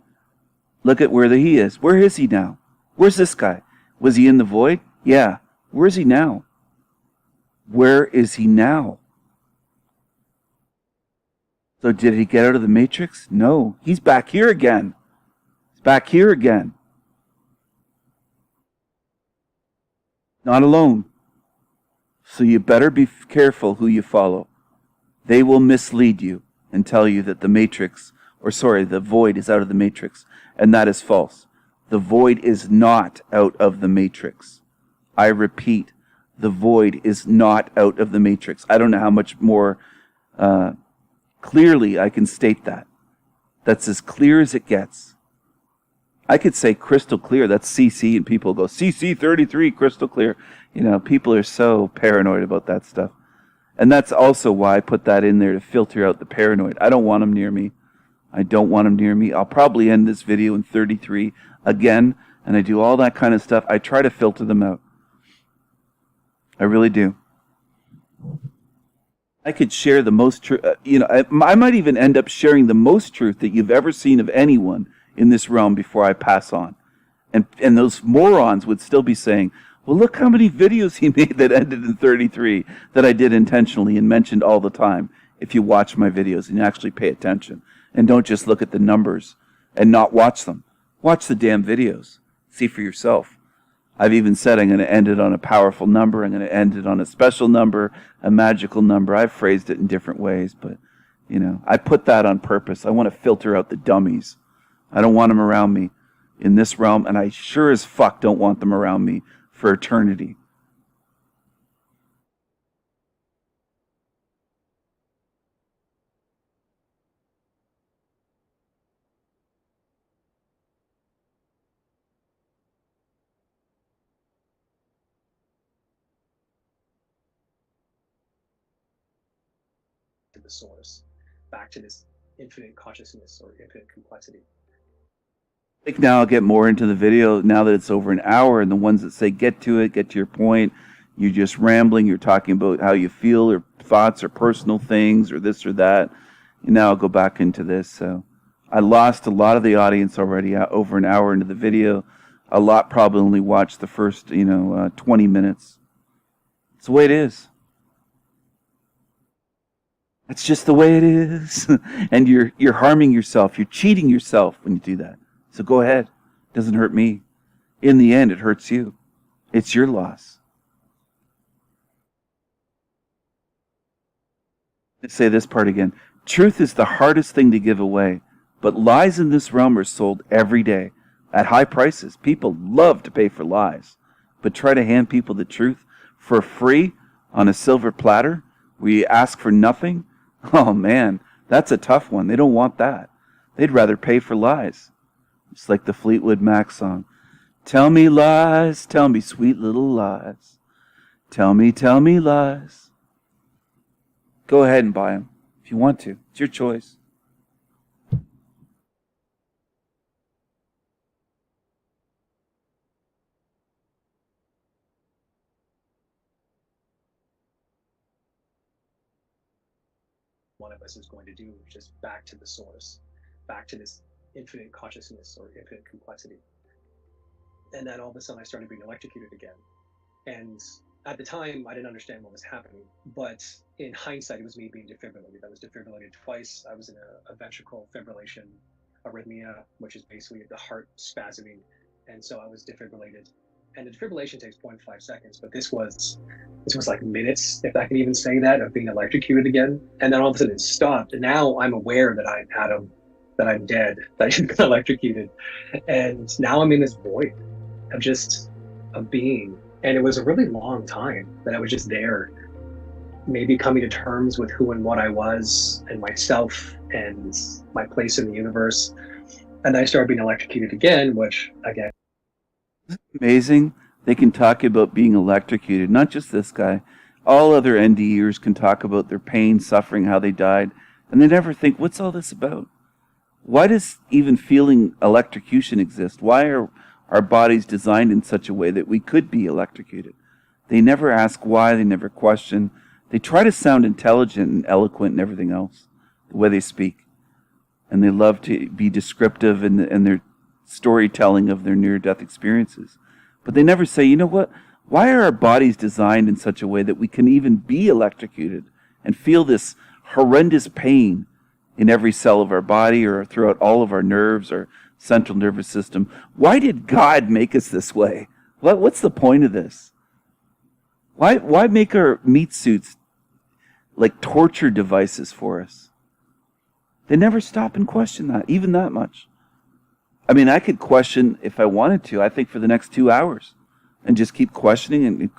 Speaker 1: Look at where he is. Where is he now? Where's this guy? Was he in the void? Yeah. Where is he now? Where is he now? So did he get out of the Matrix? No. He's back here again. He's back here again. Not alone. So you better be careful who you follow. They will mislead you and tell you that the void is out of the Matrix. And that is false. The void is not out of the Matrix. I repeat, the void is not out of the Matrix. I don't know how much more clearly I can state that. That's as clear as it gets. I could say crystal clear. That's CC, and people go, CC 33, crystal clear. People are so paranoid about that stuff. And that's also why I put that in there, to filter out the paranoid. I don't want them near me. I don't want them near me. I'll probably end this video in 33 again, and I do all that kind of stuff. I try to filter them out. I really do. I could share the most truth. I might even end up sharing the most truth that you've ever seen of anyone in this realm before I pass on. And those morons would still be saying, well, look how many videos he made that ended in 33 that I did intentionally and mentioned all the time. If you watch my videos and you actually pay attention and don't just look at the numbers and not watch them. Watch the damn videos. See for yourself. I've even said I'm going to end it on a powerful number. I'm going to end it on a special number, a magical number. I've phrased it in different ways, but, I put that on purpose. I want to filter out the dummies. I don't want them around me in this realm, and I sure as fuck don't want them around me for eternity.
Speaker 2: To the source, back to this infinite consciousness or infinite complexity.
Speaker 1: I think now I'll get more into the video now that it's over an hour, and the ones that say get to it, get to your point, you're just rambling, you're talking about how you feel or thoughts or personal things or this or that. And now I'll go back into this. So I lost a lot of the audience already over an hour into the video. A lot probably only watched the first 20 minutes. It's the way it is. That's just the way it is. And you're harming yourself. You're cheating yourself when you do that. So go ahead. It doesn't hurt me. In the end, it hurts you. It's your loss. Let's say this part again. Truth is the hardest thing to give away, but lies in this realm are sold every day at high prices. People love to pay for lies, but try to hand people the truth for free on a silver platter where you ask for nothing. Oh man, that's a tough one. They don't want that. They'd rather pay for lies. It's like the Fleetwood Mac song. Tell me lies, tell me sweet little lies. Tell me lies. Go ahead and buy them if you want to. It's your choice.
Speaker 2: one of us is going to do, just back to the source, back to this infinite consciousness or infinite complexity. And then all of a sudden I started being electrocuted again. And at the time, I didn't understand what was happening. But in hindsight, it was me being defibrillated. I was defibrillated twice. I was in a ventricle fibrillation arrhythmia, which is basically the heart spasming. And so I was defibrillated. And the defibrillation takes 0.5 seconds, but this was like minutes, if I can even say that, of being electrocuted again. And then all of a sudden it stopped. And now I'm aware that I'm dead, that I've been electrocuted. And now I'm in this void of just a being. And it was a really long time that I was just there, maybe coming to terms with who and what I was and myself and my place in the universe. And I started being electrocuted again, which again,
Speaker 1: Amazing. They can talk about being electrocuted. Not just this guy. All other NDEers can talk about their pain, suffering, how they died, and they never think, what's all this about? Why does even feeling electrocution exist? Why are our bodies designed in such a way that we could be electrocuted? They never ask why, they never question. They try to sound intelligent and eloquent and everything else, the way they speak. And they love to be descriptive in their storytelling of their near-death experiences. But they never say, you know what? Why are our bodies designed in such a way that we can even be electrocuted and feel this horrendous pain in every cell of our body or throughout all of our nerves or central nervous system? Why did God make us this way? What's the point of this? Why make our meat suits like torture devices for us? They never stop and question that, even that much. I mean, I could question if I wanted to, I think for the next 2 hours, and just keep questioning and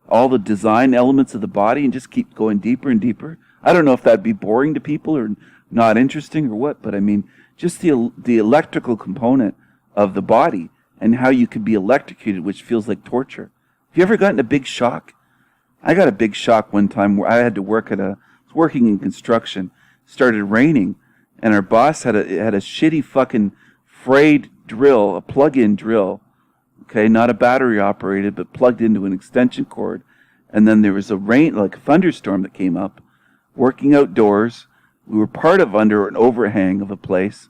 Speaker 1: all the design elements of the body and just keep going deeper and deeper. I don't know if that'd be boring to people or not interesting or what, but I mean, just the electrical component of the body and how you could be electrocuted, which feels like torture. Have you ever gotten a big shock? I got a big shock one time where I had to work was working in construction. It started raining, and our boss had a shitty fucking frayed drill, a plug-in drill, okay, not a battery operated, but plugged into an extension cord. And then there was a rain, like a thunderstorm that came up. Working outdoors, we were part of under an overhang of a place,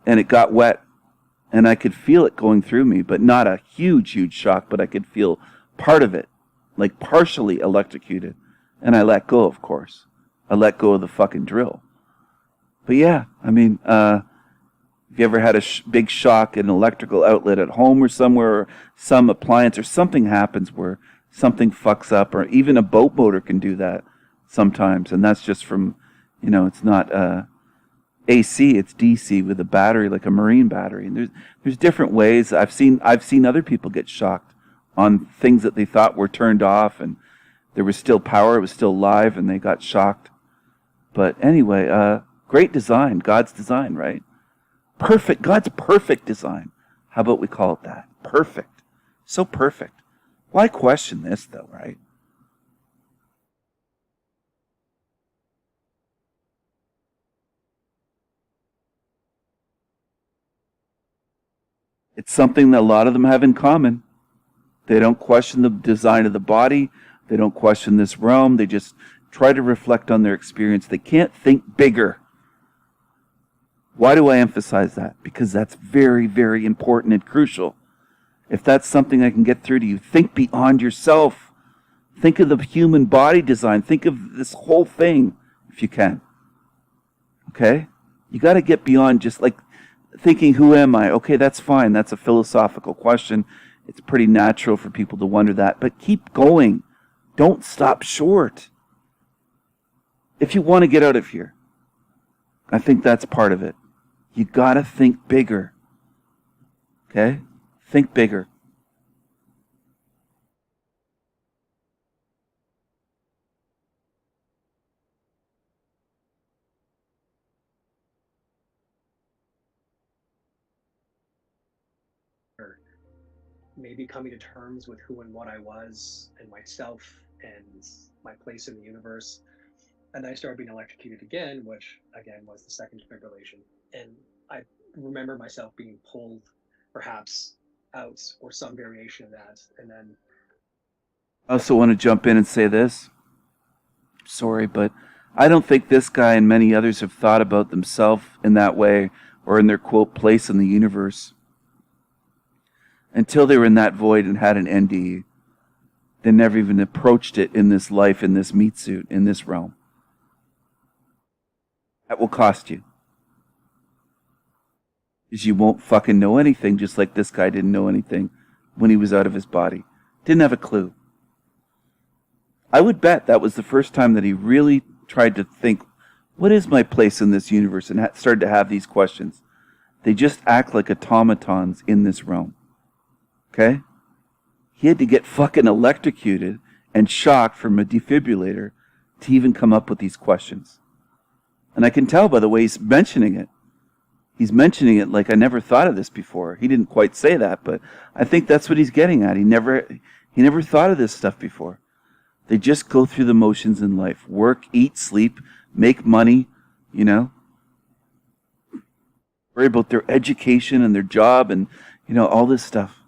Speaker 1: and it got wet, and I could feel it going through me, but not a huge shock, but I could feel part of it, like partially electrocuted. And I let go, of course. I let go of the fucking drill. But yeah, I mean, if you ever had a big shock in an electrical outlet at home or somewhere, or some appliance or something happens where something fucks up, or even a boat motor can do that sometimes, and that's just from, it's not AC, it's DC with a battery, like a marine battery. And there's different ways. I've seen other people get shocked on things that they thought were turned off, and there was still power, it was still live, and they got shocked. But anyway, great design, God's design, right? Perfect, God's perfect design. How about we call it that? Perfect. So perfect. Why question this, though, right? It's something that a lot of them have in common. They don't question the design of the body. They don't question this realm. They just try to reflect on their experience. They can't think bigger. Why do I emphasize that? Because that's very, very important and crucial. If that's something I can get through to you, think beyond yourself. Think of the human body design. Think of this whole thing, if you can. Okay? You got to get beyond just like thinking, who am I? Okay, that's fine. That's a philosophical question. It's pretty natural for people to wonder that. But keep going. Don't stop short. If you want to get out of here, I think that's part of it. You got to think bigger. Okay? Think bigger.
Speaker 2: or maybe coming to terms with who and what I was and myself and my place in the universe. And I started being electrocuted again, which again was the second defibrillation. And I remember myself being pulled perhaps out or some variation of that. And then
Speaker 1: I also want to jump in and say this. Sorry, but I don't think this guy and many others have thought about themselves in that way or in their, quote, place in the universe until they were in that void and had an NDE. They never even approached it in this life, in this meat suit, in this realm. That will cost you. Because you won't fucking know anything, just like this guy didn't know anything when he was out of his body. Didn't have a clue. I would bet that was the first time that he really tried to think, what is my place in this universe? And started to have these questions. They just act like automatons in this realm. Okay? He had to get fucking electrocuted and shocked from a defibrillator to even come up with these questions. And I can tell by the way he's mentioning it. He's mentioning it like I never thought of this before. He didn't quite say that, but I think that's what he's getting at. He never thought of this stuff before. They just go through the motions in life. Work, eat, sleep, make money, you know. Worry about their education and their job and, you know, all this stuff.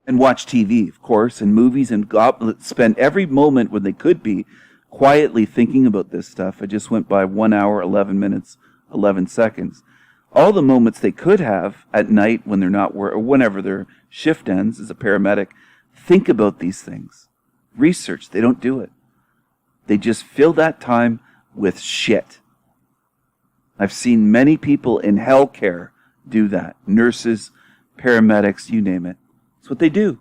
Speaker 1: And watch TV, of course, and movies, and spend every moment when they could be quietly thinking about this stuff. I just went by 1 hour, 11 minutes, 11 seconds. All the moments they could have at night when they're not or whenever their shift ends as a paramedic, think about these things. Research, they don't do it. They just fill that time with shit. I've seen many people in health care do that. Nurses, paramedics, you name it. That's what they do.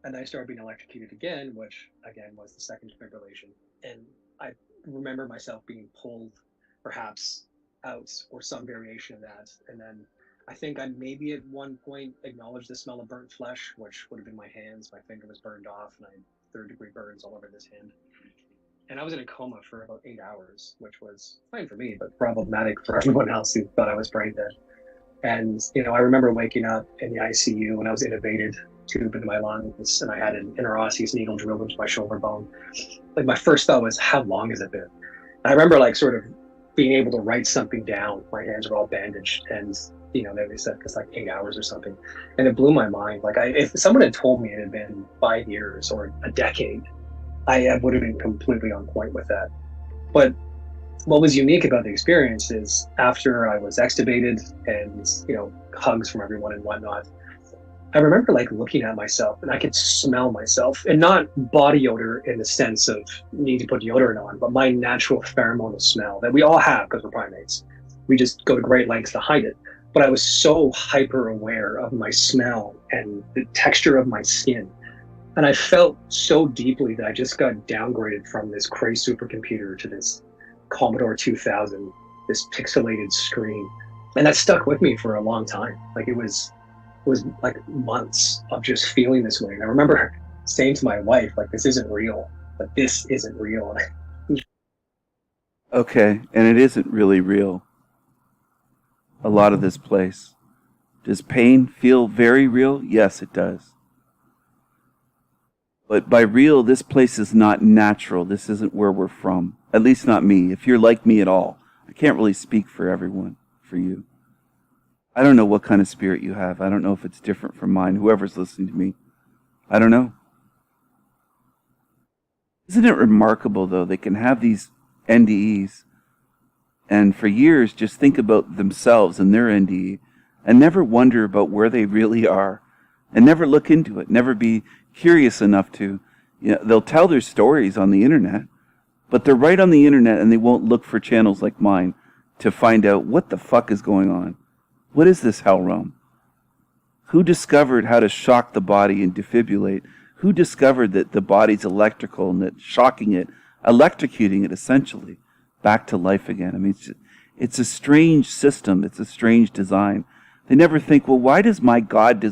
Speaker 2: And I started being electrocuted again, which again was the second defibrillation. And I remember myself being pulled perhaps out or some variation of that. And then I think I maybe at one point acknowledged the smell of burnt flesh, which would have been my hands. My finger was burned off and I had third-degree burns all over this hand. And I was in a coma for about 8 hours, which was fine for me, but problematic for everyone else who thought I was brain dead. And, you know, I remember waking up in the ICU when I was intubated, tube into my lungs, and I had an interosseous needle drilled into my shoulder bone. Like, my first thought was, how long has it been? And I remember, like, sort of being able to write something down. My hands were all bandaged, and, you know, they said it's like 8 hours or something. And it blew my mind. Like, if someone had told me it had been 5 years or a decade, I would have been completely on point with that. But what was unique about the experience is after I was extubated and, you know, hugs from everyone and whatnot, I remember like looking at myself and I could smell myself, and not body odor in the sense of needing to put deodorant on, but my natural pheromonal smell that we all have because we're primates. We just go to great lengths to hide it. But I was so hyper aware of my smell and the texture of my skin. And I felt so deeply that I just got downgraded from this crazy supercomputer to this Commodore 2000, this pixelated screen. And that stuck with me for a long time. Like it was like months of just feeling this way. And I remember saying to my wife, like, this isn't real. Like, this isn't real.
Speaker 1: Okay, and it isn't really real. A lot of this place. Does pain feel very real? Yes, it does. But by real, this place is not natural. This isn't where we're from. At least not me. If you're like me at all. I can't really speak for everyone, for you. I don't know what kind of spirit you have. I don't know if it's different from mine. Whoever's listening to me. I don't know. Isn't it remarkable, though? They can have these NDEs and for years just think about themselves and their NDE and never wonder about where they really are and never look into it, never be curious enough to, you know, they'll tell their stories on the internet, but they're right on the internet and they won't look for channels like mine to find out what the fuck is going on. What is this hell realm? Who discovered how to shock the body and defibrillate? Who discovered that the body's electrical and that shocking it, electrocuting it essentially back to life again? I mean, it's a strange system. It's a strange design. They never think, well, why did my God,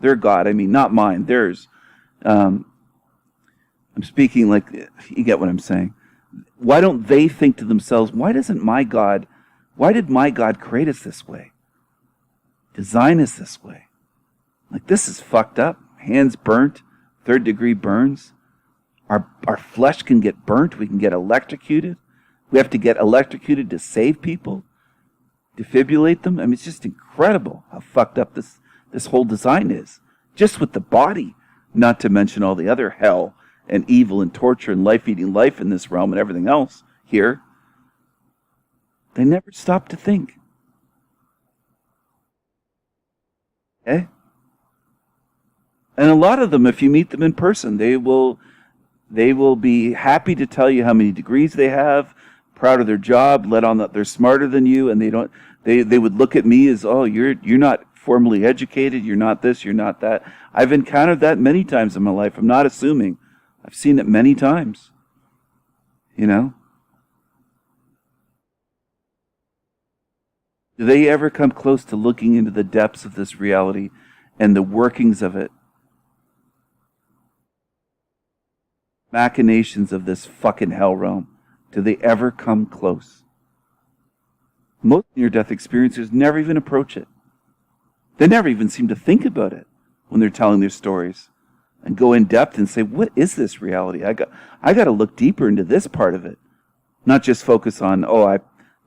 Speaker 1: their God, I mean, not mine, theirs. I'm speaking like, you get what I'm saying. Why don't they think to themselves, why did my God create us this way? Design us this way? Like, this is fucked up. Hands burnt, 3rd-degree burns. Our flesh can get burnt. We can get electrocuted. We have to get electrocuted to save people, defibrillate them. I mean, it's just incredible how fucked up this whole design is. Just with the body, not to mention all the other hell and evil and torture and life eating life in this realm and everything else here. They never stop to think. Okay? And a lot of them, if you meet them in person, they will be happy to tell you how many degrees they have, proud of their job, let on that they're smarter than you, and they would look at me as, oh, you're not formally educated, you're not this, you're not that. I've encountered that many times in my life. I'm not assuming. I've seen it many times. You know? Do they ever come close to looking into the depths of this reality and the workings of it? Machinations of this fucking hell realm. Do they ever come close? Most near-death experiencers never even approach it. They never even seem to think about it when they're telling their stories and go in depth and say, what is this reality? I got to look deeper into this part of it. Not just focus on, oh, I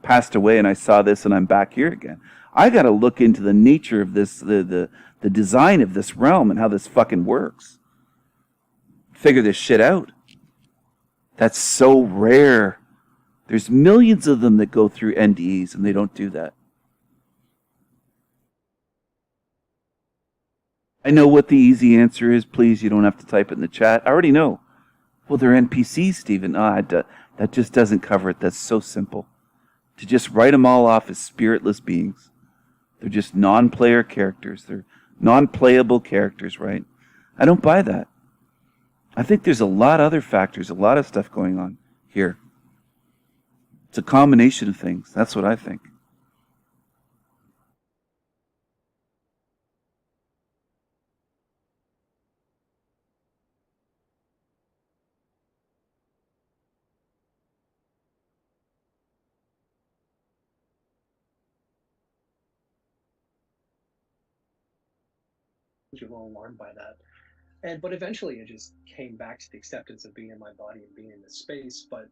Speaker 1: passed away and I saw this and I'm back here again. I got to look into the nature of this, the design of this realm and how this fucking works. Figure this shit out. That's so rare. There's millions of them that go through NDEs and they don't do that. I know what the easy answer is. Please, you don't have to type it in the chat. I already know. Well, they're NPCs, Stephen. That just doesn't cover it. That's so simple. To just write them all off as spiritless beings. They're just non-player characters. They're non-playable characters, right? I don't buy that. I think there's a lot of other factors, a lot of stuff going on here. It's a combination of things. That's what I think.
Speaker 2: A little alarmed by that. But eventually it just came back to the acceptance of being in my body and being in this space. But,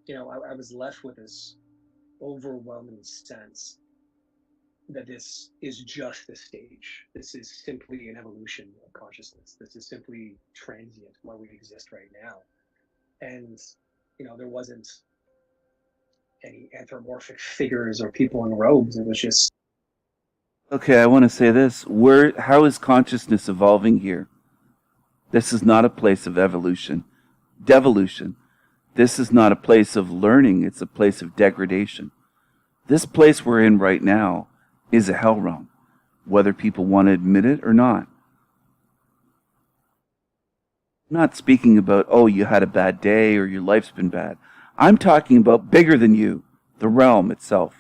Speaker 2: I was left with this overwhelming sense that this is just the stage. This is simply an evolution of consciousness. This is simply transient where we exist right now. And, there wasn't any anthropomorphic figures or people in robes. It was just...
Speaker 1: Okay, I want to say this. How is consciousness evolving here? This is not a place of evolution, devolution. This is not a place of learning. It's a place of degradation. This place we're in right now is a hell realm, whether people want to admit it or not. I'm not speaking about, oh, you had a bad day or your life's been bad. I'm talking about bigger than you. The realm itself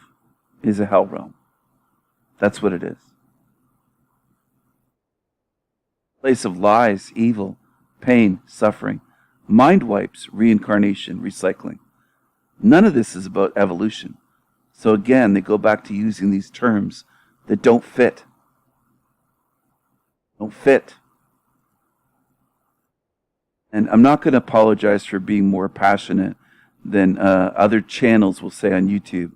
Speaker 1: is a hell realm. That's what it is. Place of lies, evil, pain, suffering, mind wipes, reincarnation, recycling. None of this is about evolution. So again, they go back to using these terms that don't fit. Don't fit. And I'm not going to apologize for being more passionate than other channels will say on YouTube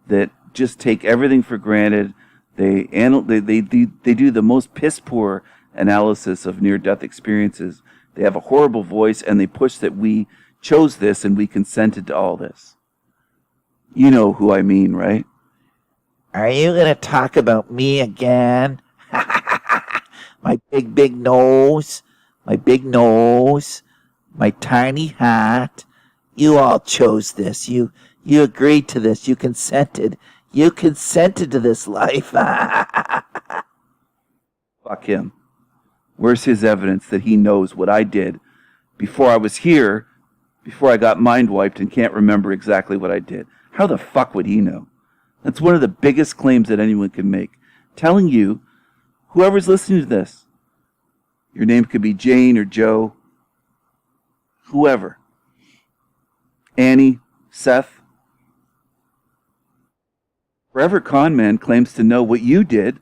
Speaker 1: that just take everything for granted. They do the most piss poor analysis of near-death experiences. They have a horrible voice, and they push that we chose this and we consented to all this. You know who I mean, right?
Speaker 3: Are you going to talk about me again? My big nose, my big nose, my tiny hat. You all chose this. You agreed to this. You consented. You consented to this life.
Speaker 1: Fuck him. Where's his evidence that he knows what I did before I was here, before I got mind wiped and can't remember exactly what I did? How the fuck would he know? That's one of the biggest claims that anyone can make. Telling you, whoever's listening to this, your name could be Jane or Joe, whoever. Annie, Seth. Forever Con Man claims to know what you did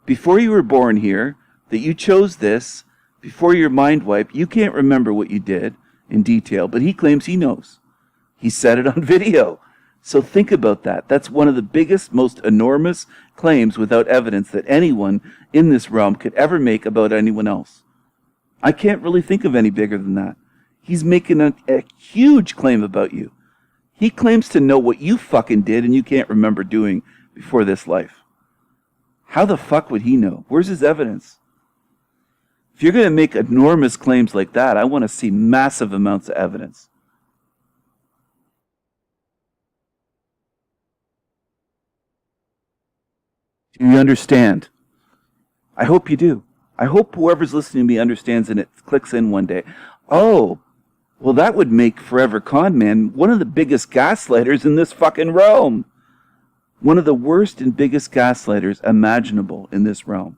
Speaker 1: before you were born here, that you chose this before your mind wipe. You can't remember what you did in detail, but he claims he knows. He said it on video. So think about that. That's one of the biggest, most enormous claims without evidence that anyone in this realm could ever make about anyone else. I can't really think of any bigger than that. He's making a huge claim about you. He claims to know what you fucking did and you can't remember doing before this life. How the fuck would he know? Where's his evidence? If you're going to make enormous claims like that, I want to see massive amounts of evidence. Do you understand? I hope you do. I hope whoever's listening to me understands and it clicks in one day. Oh, well, that would make Forever Con Man one of the biggest gaslighters in this fucking realm. One of the worst and biggest gaslighters imaginable in this realm.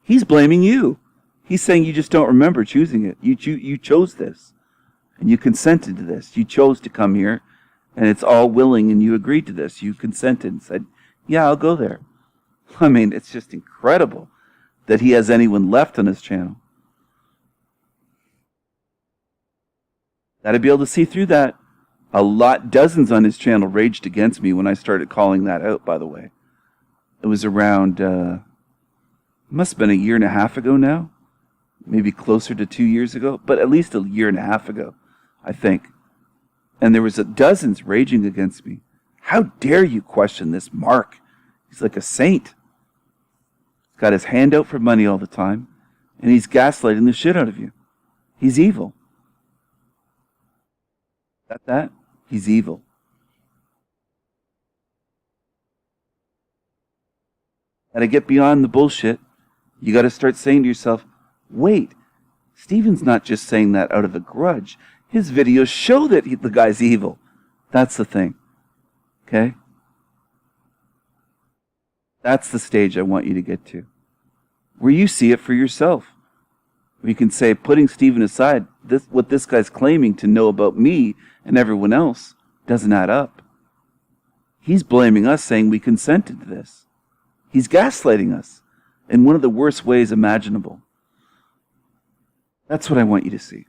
Speaker 1: He's blaming you. He's saying you just don't remember choosing it. You chose this. And you consented to this. You chose to come here. And it's all willing and you agreed to this. You consented and said, yeah, I'll go there. I mean, it's just incredible that he has anyone left on his channel. Gotta be able to see through that. Dozens on his channel raged against me when I started calling that out, by the way. It was around, must have been a year and a half ago now. Maybe closer to 2 years ago, but at least a year and a half ago, I think. And there was dozens raging against me. How dare you question this Mark? He's like a saint. He's got his hand out for money all the time, and he's gaslighting the shit out of you. He's evil. Got that? He's evil. Gotta get beyond the bullshit. You gotta start saying to yourself, wait, Steven's not just saying that out of a grudge. His videos show that the guy's evil. That's the thing. Okay? That's the stage I want you to get to. Where you see it for yourself. Where you can say, putting Steven aside, what this guy's claiming to know about me and everyone else doesn't add up. He's blaming us, saying we consented to this. He's gaslighting us in one of the worst ways imaginable. That's what I want you to see.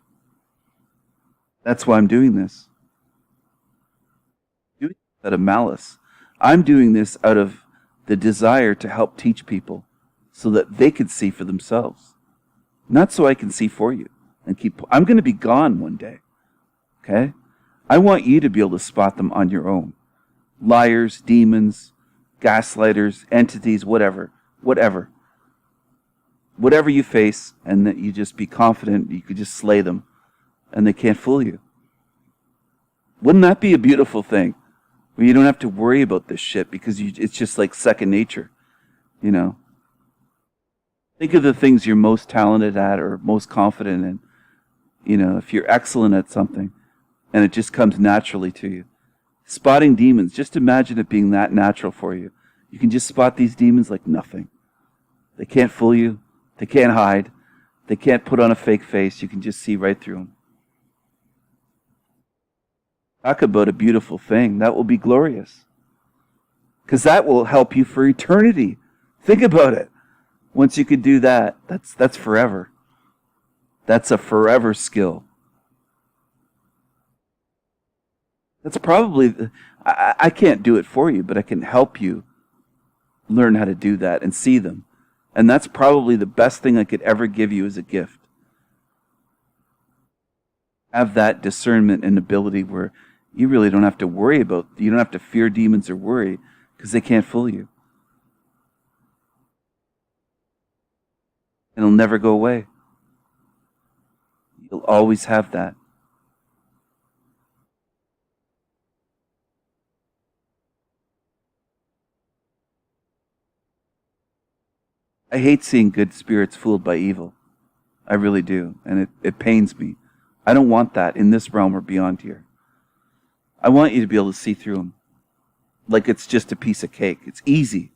Speaker 1: That's why I'm doing this. I'm doing this out of malice. I'm doing this out of the desire to help teach people so that they could see for themselves. Not so I can see for you. I'm going to be gone one day. Okay? I want you to be able to spot them on your own. Liars, demons, gaslighters, entities, whatever. Whatever you face, and that you just be confident you could just slay them and they can't fool you. Wouldn't that be a beautiful thing? Where you don't have to worry about this shit because it's just like second nature, you know? Think of the things you're most talented at or most confident in. You know, if you're excellent at something and it just comes naturally to you. Spotting demons, just imagine it being that natural for you. You can just spot these demons like nothing. They can't fool you. They can't hide. They can't put on a fake face. You can just see right through them. Talk about a beautiful thing. That will be glorious. Because that will help you for eternity. Think about it. Once you could do that, that's forever. That's a forever skill. That's probably, I can't do it for you, but I can help you learn how to do that and see them. And that's probably the best thing I could ever give you as a gift. Have that discernment and ability where you really don't have to worry about, you don't have to fear demons or worry because they can't fool you. And it'll never go away. You'll always have that. I hate seeing good spirits fooled by evil. I really do. And it pains me. I don't want that in this realm or beyond here. I want you to be able to see through them. Like it's just a piece of cake. It's easy.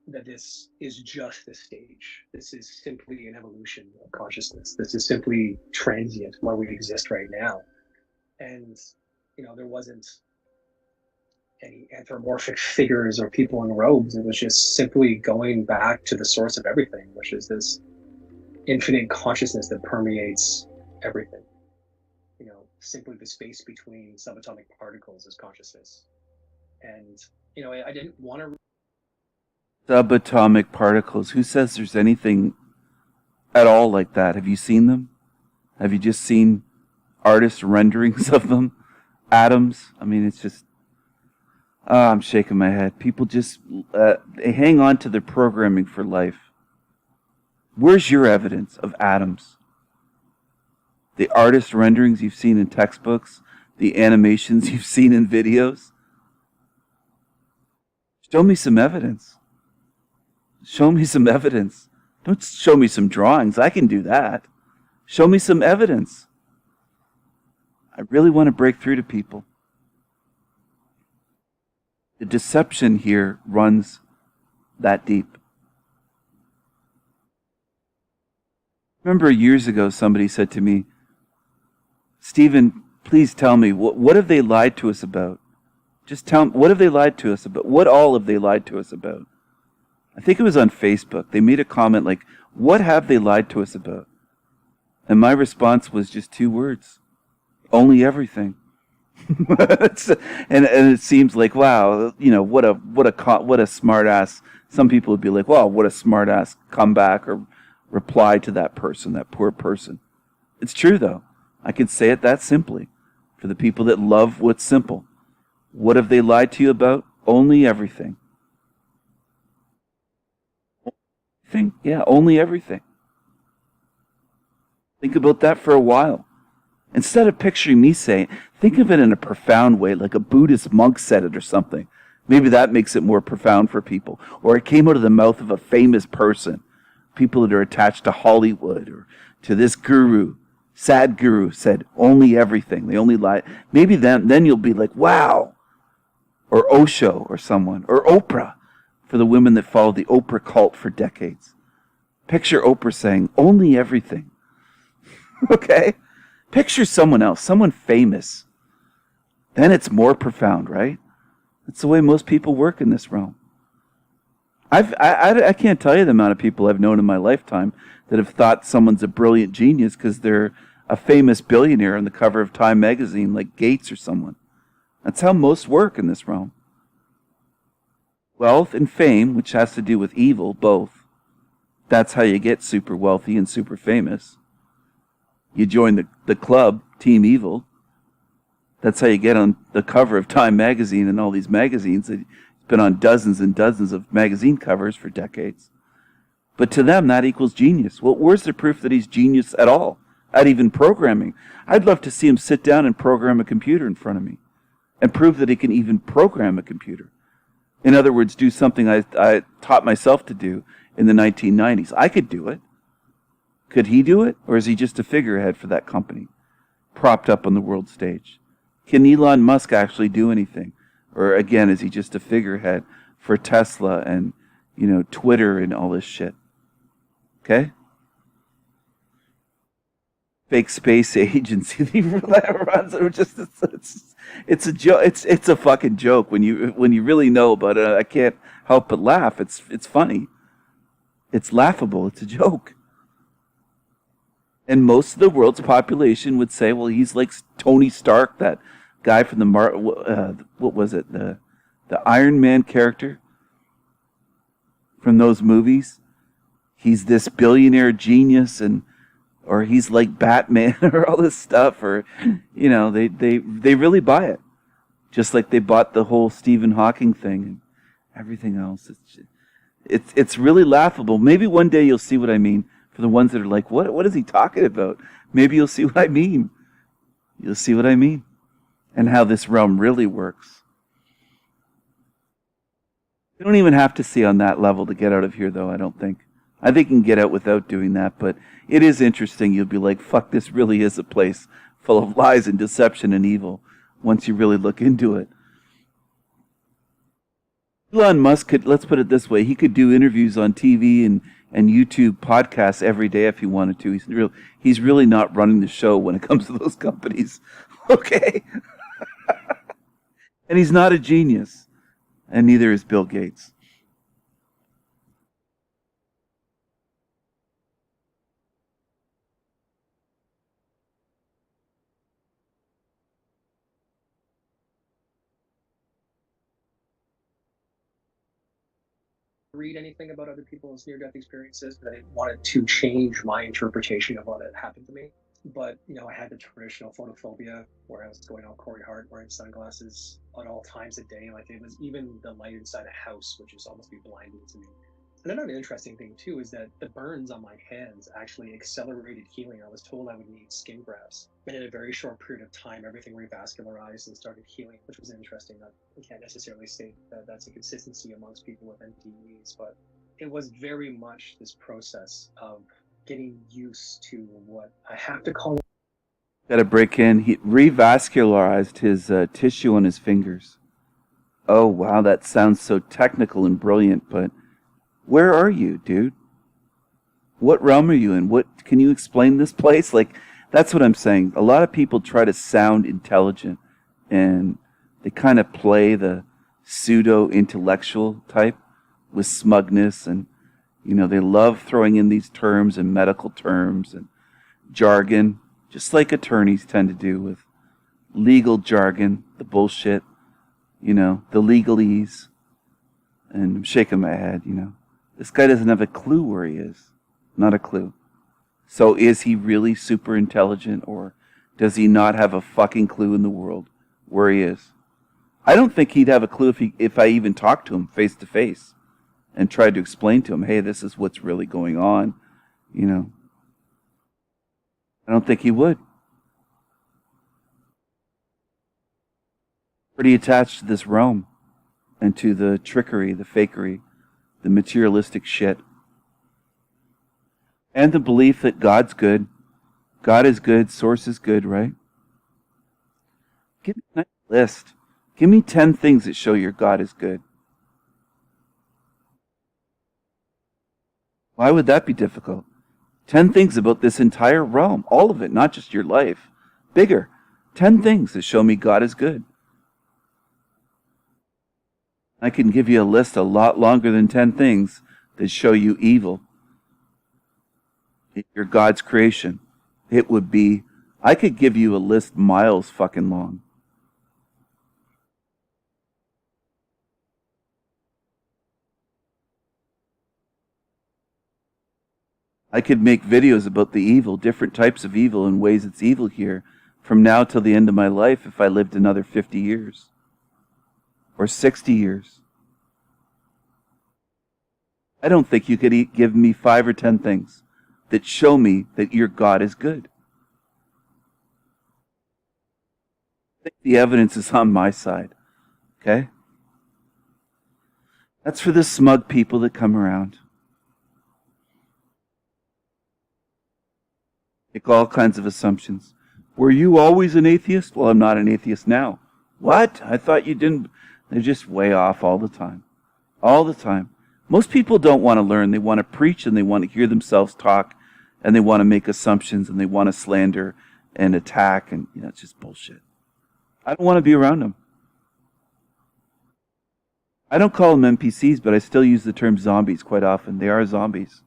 Speaker 2: that this is just the stage. This is simply an evolution of consciousness. This is simply transient where we exist right now. And, there wasn't any anthropomorphic figures or people in robes. It was just simply going back to the source of everything, which is this infinite consciousness that permeates everything. Simply the space between subatomic particles is consciousness. And, I didn't want to.
Speaker 1: Subatomic particles. Who says there's anything at all like that? Have you seen them? Have you just seen artist renderings of them? Atoms? I mean, it's just... I'm shaking my head. People just they hang on to their programming for life. Where's your evidence of atoms? The artist renderings you've seen in textbooks? The animations you've seen in videos? Show me some evidence. Show me some evidence. Don't show me some drawings. I can do that. Show me some evidence. I really want to break through to people. The deception here runs that deep. Remember years ago somebody said to me, Stephen, please tell me, what have they lied to us about? Just tell me, what have they lied to us about? What all have they lied to us about? I think it was on Facebook. They made a comment like, what have they lied to us about? And my response was just 2 words. Only everything. and it seems like, wow, what a smart ass. Some people would be like, wow, what a smart ass comeback or reply to that person, that poor person. It's true though. I can say it that simply. For the people that love what's simple. What have they lied to you about? Only everything. Yeah, only everything. Think about that for a while. Instead of picturing me saying, think of it in a profound way, like a Buddhist monk said it or something. Maybe that makes it more profound for people. Or it came out of the mouth of a famous person. People that are attached to Hollywood or to this guru. Sadhguru said only everything. They only lie. Maybe then you'll be like, wow. Or Osho or someone. Or Oprah. For the women that follow the Oprah cult for decades. Picture Oprah saying only everything. Okay? Picture someone else, someone famous. Then it's more profound, right? That's the way most people work in this realm. I can't tell you the amount of people I've known in my lifetime that have thought someone's a brilliant genius because they're a famous billionaire on the cover of Time magazine, like Gates or someone. That's how most work in this realm. Wealth and fame, which has to do with evil, both. That's how you get super wealthy and super famous. You join the club, Team Evil. That's how you get on the cover of Time magazine and all these magazines. It's been on dozens and dozens of magazine covers for decades. But to them, that equals genius. Well, where's the proof that he's genius at all? At even programming? I'd love to see him sit down and program a computer in front of me and prove that he can even program a computer. In other words, do something I taught myself to do in the 1990s. I could do it. Could he do it? Or is he just a figurehead for that company, propped up on the world stage? Can Elon Musk actually do anything? Or again, is he just a figurehead for Tesla and, Twitter and all this shit? Okay? Fake space agency that runs it. It's a joke. It's a fucking joke when you really know about it. I can't help but laugh. It's funny. It's laughable. It's a joke. And most of the world's population would say, well, he's like Tony Stark, that guy from what was it? The Iron Man character from those movies. He's this billionaire genius, or he's like Batman or all this stuff, or they really buy it. Just like they bought the whole Stephen Hawking thing and everything else. It's really laughable. Maybe one day you'll see what I mean. For the ones that are like, what is he talking about? Maybe you'll see what I mean. You'll see what I mean. And how this realm really works. You don't even have to see on that level to get out of here, though, I don't think. I think you can get out without doing that, but it is interesting. You'll be like, fuck, this really is a place full of lies and deception and evil once you really look into it. Elon Musk could, let's put it this way, he could do interviews on TV and YouTube podcasts every day if he wanted to. He's really not running the show when it comes to those companies. Okay? And he's not a genius. And neither is Bill Gates.
Speaker 2: Read anything about other people's near-death experiences, but I wanted to change my interpretation of what had happened to me. But I had the traditional photophobia where I was going all Corey Hart wearing sunglasses at all times of day. Like it was even the light inside a house, which is almost be blinding to me. And another interesting thing too is that the burns on my hands actually accelerated healing. I was told I would need skin grafts, and in a very short period of time, everything revascularized and started healing, which was interesting. I can't necessarily say that that's a consistency amongst people with NDEs, but it was very much this process of getting used to what I have to call.
Speaker 1: Got to break in. He revascularized his tissue on his fingers. Oh, wow, that sounds so technical and brilliant, but where are you, dude? What realm are you in? What can you explain this place? Like, that's what I'm saying. A lot of people try to sound intelligent, and they kind of play the pseudo-intellectual type with smugness, and they love throwing in these terms and medical terms and jargon, just like attorneys tend to do with legal jargon, the bullshit, the legalese. And I'm shaking my head, This guy doesn't have a clue where he is. Not a clue. So is he really super intelligent, or does he not have a fucking clue in the world where he is? I don't think he'd have a clue if I even talked to him face to face and tried to explain to him, hey, this is what's really going on. I don't think he would. Pretty attached to this realm and to the trickery, the fakery, the materialistic shit. And the belief that God's good. God is good, source is good, right? Give me a nice list. Give me 10 things that show your God is good. Why would that be difficult? 10 things about this entire realm, all of it, not just your life. Bigger. 10 things that show me God is good. I can give you a list a lot longer than 10 things that show you evil. If you're God's creation, it would be, I could give you a list miles fucking long. I could make videos about the evil, different types of evil and ways it's evil here, from now till the end of my life if I lived another 50 years. Or 60 years. I don't think you could give me 5 or 10 things that show me that your God is good. I think the evidence is on my side. Okay? That's for the smug people that come around. Make all kinds of assumptions. Were you always an atheist? Well, I'm not an atheist now. What? I thought you didn't. They're just way off all the time. All the time. Most people don't want to learn. They want to preach and they want to hear themselves talk and they want to make assumptions and they want to slander and attack, and it's just bullshit. I don't want to be around them. I don't call them NPCs, but I still use the term zombies quite often. They are zombies.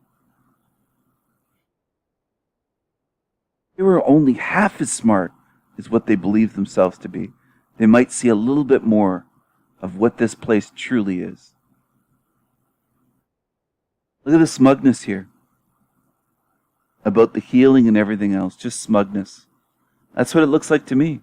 Speaker 1: They were only half as smart as what they believe themselves to be. They might see a little bit more of what this place truly is. Look at the smugness here. About the healing and everything else. Just smugness. That's what it looks like to me.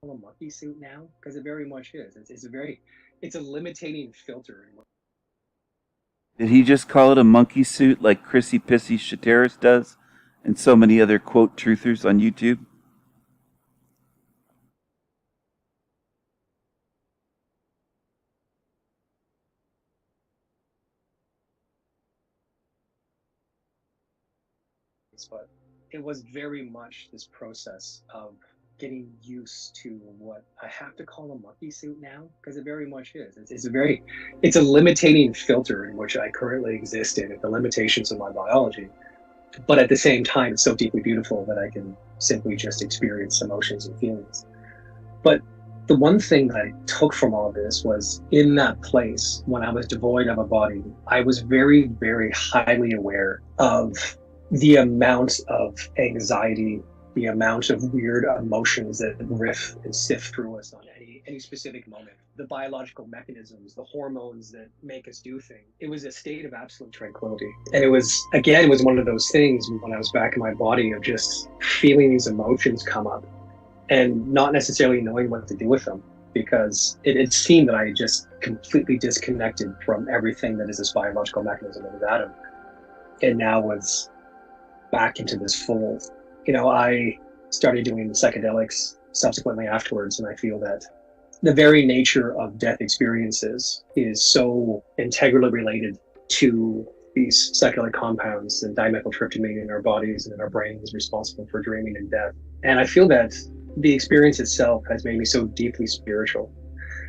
Speaker 2: A monkey suit now, because it very much is. It's a limiting filter.
Speaker 1: Did he just call it a monkey suit like Chrissy Pissy Shateris does and so many other quote truthers on YouTube?
Speaker 2: experience, but it was very much this process of getting used to what I have to call a monkey suit now, because it very much is. It's a limiting filter in which I currently exist in, the limitations of my biology. But at the same time, it's so deeply beautiful that I can simply just experience emotions and feelings. But the one thing that I took from all of this was, in that place, when I was devoid of a body, I was very, very highly aware of the amount of anxiety, the amount of weird emotions that riff and sift through us on any specific moment, the biological mechanisms, the hormones that make us do things. It was a state of absolute tranquility. And it was one of those things when I was back in my body of just feeling these emotions come up and not necessarily knowing what to do with them, because it seemed that I just completely disconnected from everything that is this biological mechanism of the atom, and now was back into this fold. I started doing psychedelics subsequently afterwards, and I feel that the very nature of death experiences is so integrally related to these psychedelic compounds and dimethyltryptamine in our bodies and in our brains responsible for dreaming and death. And I feel that the experience itself has made me so deeply spiritual.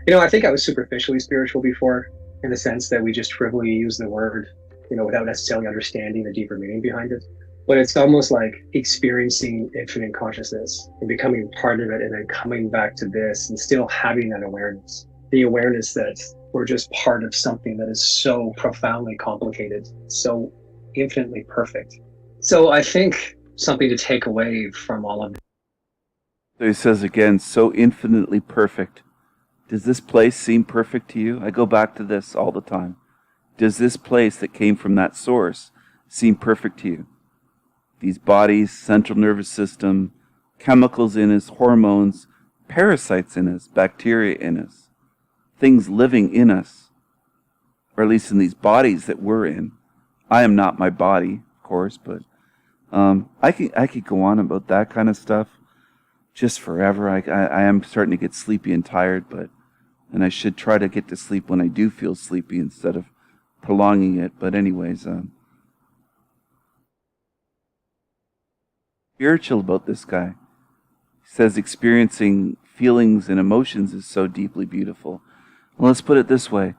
Speaker 2: I think I was superficially spiritual before, in the sense that we just trivially use the word, without necessarily understanding the deeper meaning behind it. But it's almost like experiencing infinite consciousness and becoming part of it, and then coming back to this and still having that awareness. The awareness that we're just part of something that is so profoundly complicated, so infinitely perfect. So I think something to take away from all of this.
Speaker 1: So he says again, so infinitely perfect. Does this place seem perfect to you? I go back to this all the time. Does this place that came from that source seem perfect to you? These bodies, central nervous system, chemicals in us, hormones, parasites in us, bacteria in us, things living in us, or at least in these bodies that we're in. I am not my body, of course, but I could go on about that kind of stuff just forever. I am starting to get sleepy and tired, and I should try to get to sleep when I do feel sleepy instead of prolonging it. But anyways, spiritual about this guy. He says experiencing feelings and emotions is so deeply beautiful. Well, let's put it this way.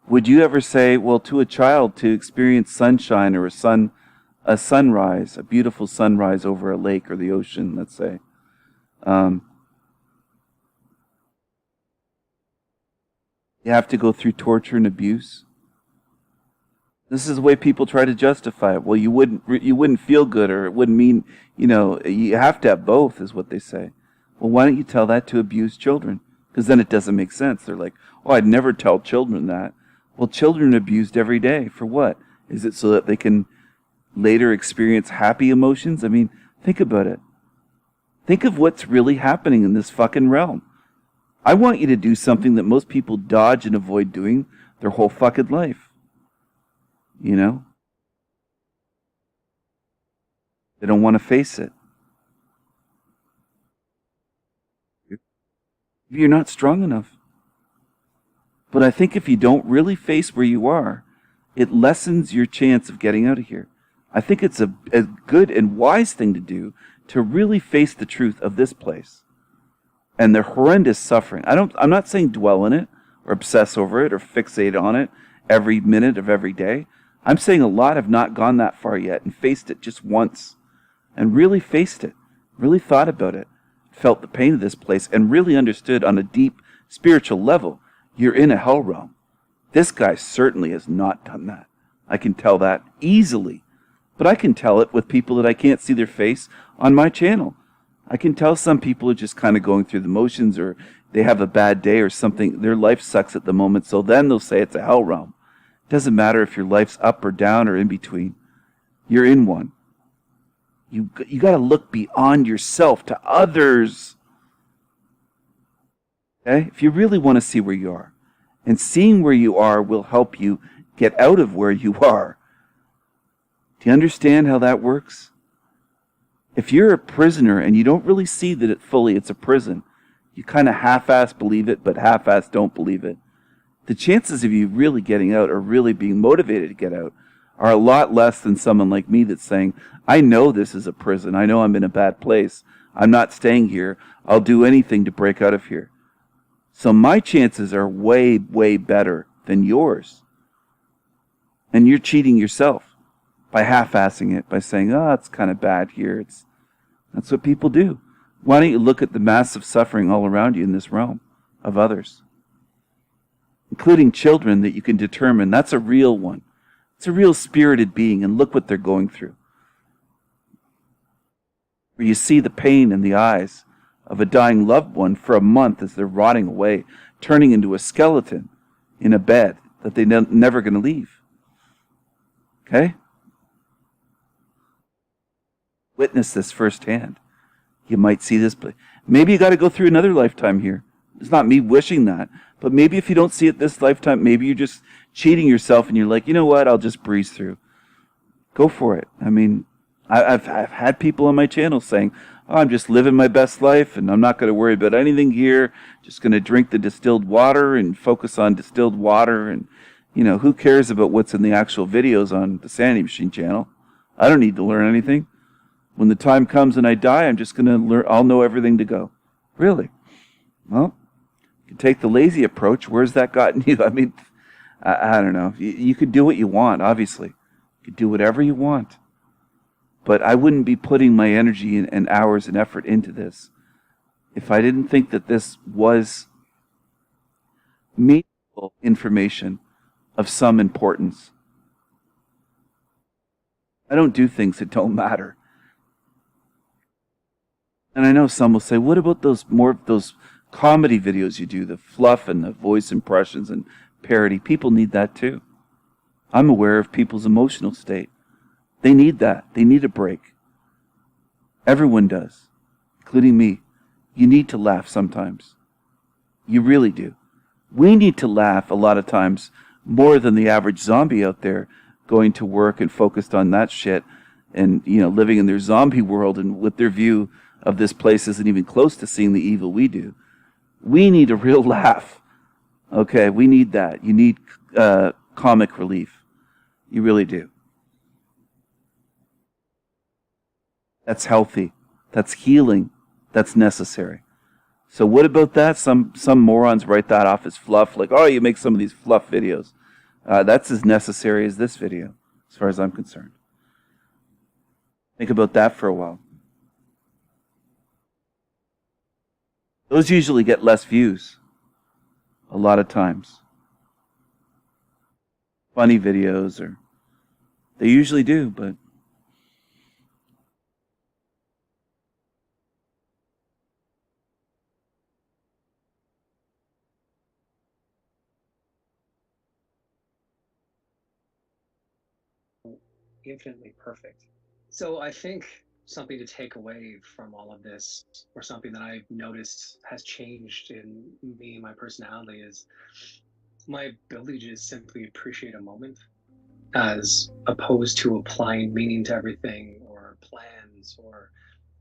Speaker 1: Would you ever say, well, to a child, to experience sunshine or a sunrise, a beautiful sunrise over a lake or the ocean, let's say, you have to go through torture and abuse? This is the way people try to justify it. Well, you wouldn't feel good, or it wouldn't mean, you have to have both, is what they say. Well, why don't you tell that to abused children? Because then it doesn't make sense. They're like, oh, I'd never tell children that. Well, children are abused every day. For what? Is it so that they can later experience happy emotions? I mean, think about it. Think of what's really happening in this fucking realm. I want you to do something that most people dodge and avoid doing their whole fucking life. They don't want to face it. You're not strong enough. But I think if you don't really face where you are, it lessens your chance of getting out of here. I think it's a good and wise thing to do, to really face the truth of this place and the horrendous suffering. I'm not saying dwell in it or obsess over it or fixate on it every minute of every day. I'm saying a lot have not gone that far yet and faced it just once, and really faced it, really thought about it, felt the pain of this place, and really understood on a deep spiritual level, you're in a hell realm. This guy certainly has not done that. I can tell that easily, but I can tell it with people that I can't see their face on my channel. I can tell some people are just kind of going through the motions, or they have a bad day or something. Their life sucks at the moment, so then they'll say it's a hell realm. Doesn't matter if your life's up or down or in between. You're in one. You got to look beyond yourself to others. Okay? If you really want to see where you are. And seeing where you are will help you get out of where you are. Do you understand how that works? If you're a prisoner and you don't really see that it's a prison, you kind of half-ass believe it, but half-ass don't believe it. The chances of you really getting out or really being motivated to get out are a lot less than someone like me that's saying, I know this is a prison. I know I'm in a bad place. I'm not staying here. I'll do anything to break out of here. So my chances are way, way better than yours. And you're cheating yourself by half-assing it, by saying, oh, it's kind of bad here. That's what people do. Why don't you look at the massive suffering all around you in this realm of others, including children that you can determine that's a real one. It's a real spirited being, and look what they're going through. Where you see the pain in the eyes of a dying loved one for a month as they're rotting away, turning into a skeleton in a bed that they're never going to leave. Okay? Witness this firsthand. You might see this, but maybe you got to go through another lifetime here. It's not me wishing that, but maybe if you don't see it this lifetime, maybe you're just cheating yourself and you're like, you know what, I'll just breeze through. Go for it. I mean, I've had people on my channel saying, oh, I'm just living my best life and I'm not going to worry about anything here. Just going to drink the distilled water and focus on distilled water. And, you know, who cares about what's in the actual videos on the Sanity Machine channel? I don't need to learn anything. When the time comes and I die, I'm just going to learn. I'll know everything to go. Really? Well, you take the lazy approach. Where's that gotten you? I mean, I don't know. You could do what you want, obviously. You could do whatever you want. But I wouldn't be putting my energy and hours and effort into this if I didn't think that this was meaningful information of some importance. I don't do things that don't matter. And I know some will say, what about those comedy videos you do, the fluff and the voice impressions and parody? People need that too. I'm aware of people's emotional state. They need that. They need a break. Everyone does, including me. You need to laugh sometimes. You really do. We need to laugh a lot of times more than the average zombie out there going to work and focused on that shit and, you know, living in their zombie world and with their view of this place isn't even close to seeing the evil we do. We need a real laugh. Okay, we need that. You need comic relief. You really do. That's healthy. That's healing. That's necessary. So what about that? Some morons write that off as fluff, like, oh, you make some of these fluff videos. That's as necessary as this video, as far as I'm concerned. Think about that for a while. Those usually get less views, a lot of times. Funny videos, or they usually do, but
Speaker 2: infinitely perfect. So I think something to take away from all of this, or something that I've noticed has changed in me and my personality, is my ability to just simply appreciate a moment, as opposed to applying meaning to everything or plans or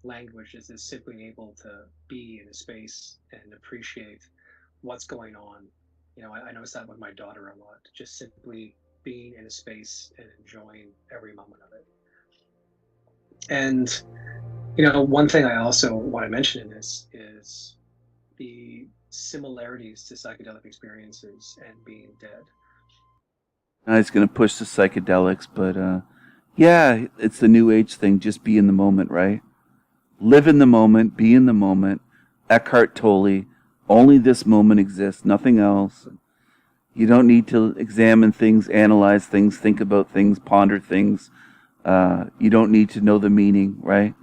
Speaker 2: language. Is simply able to be in a space and appreciate what's going on. You know, I notice that with my daughter a lot, just simply being in a space and enjoying every moment of it. And, you know, one thing I also want to mention in this is the similarities to psychedelic experiences and being dead.
Speaker 1: I was going to push the psychedelics, but yeah, it's the new age thing. Just be in the moment, right? Live in the moment, be in the moment. Eckhart Tolle, only this moment exists, nothing else. You don't need to examine things, analyze things, think about things, ponder things. You don't need to know the meaning, right?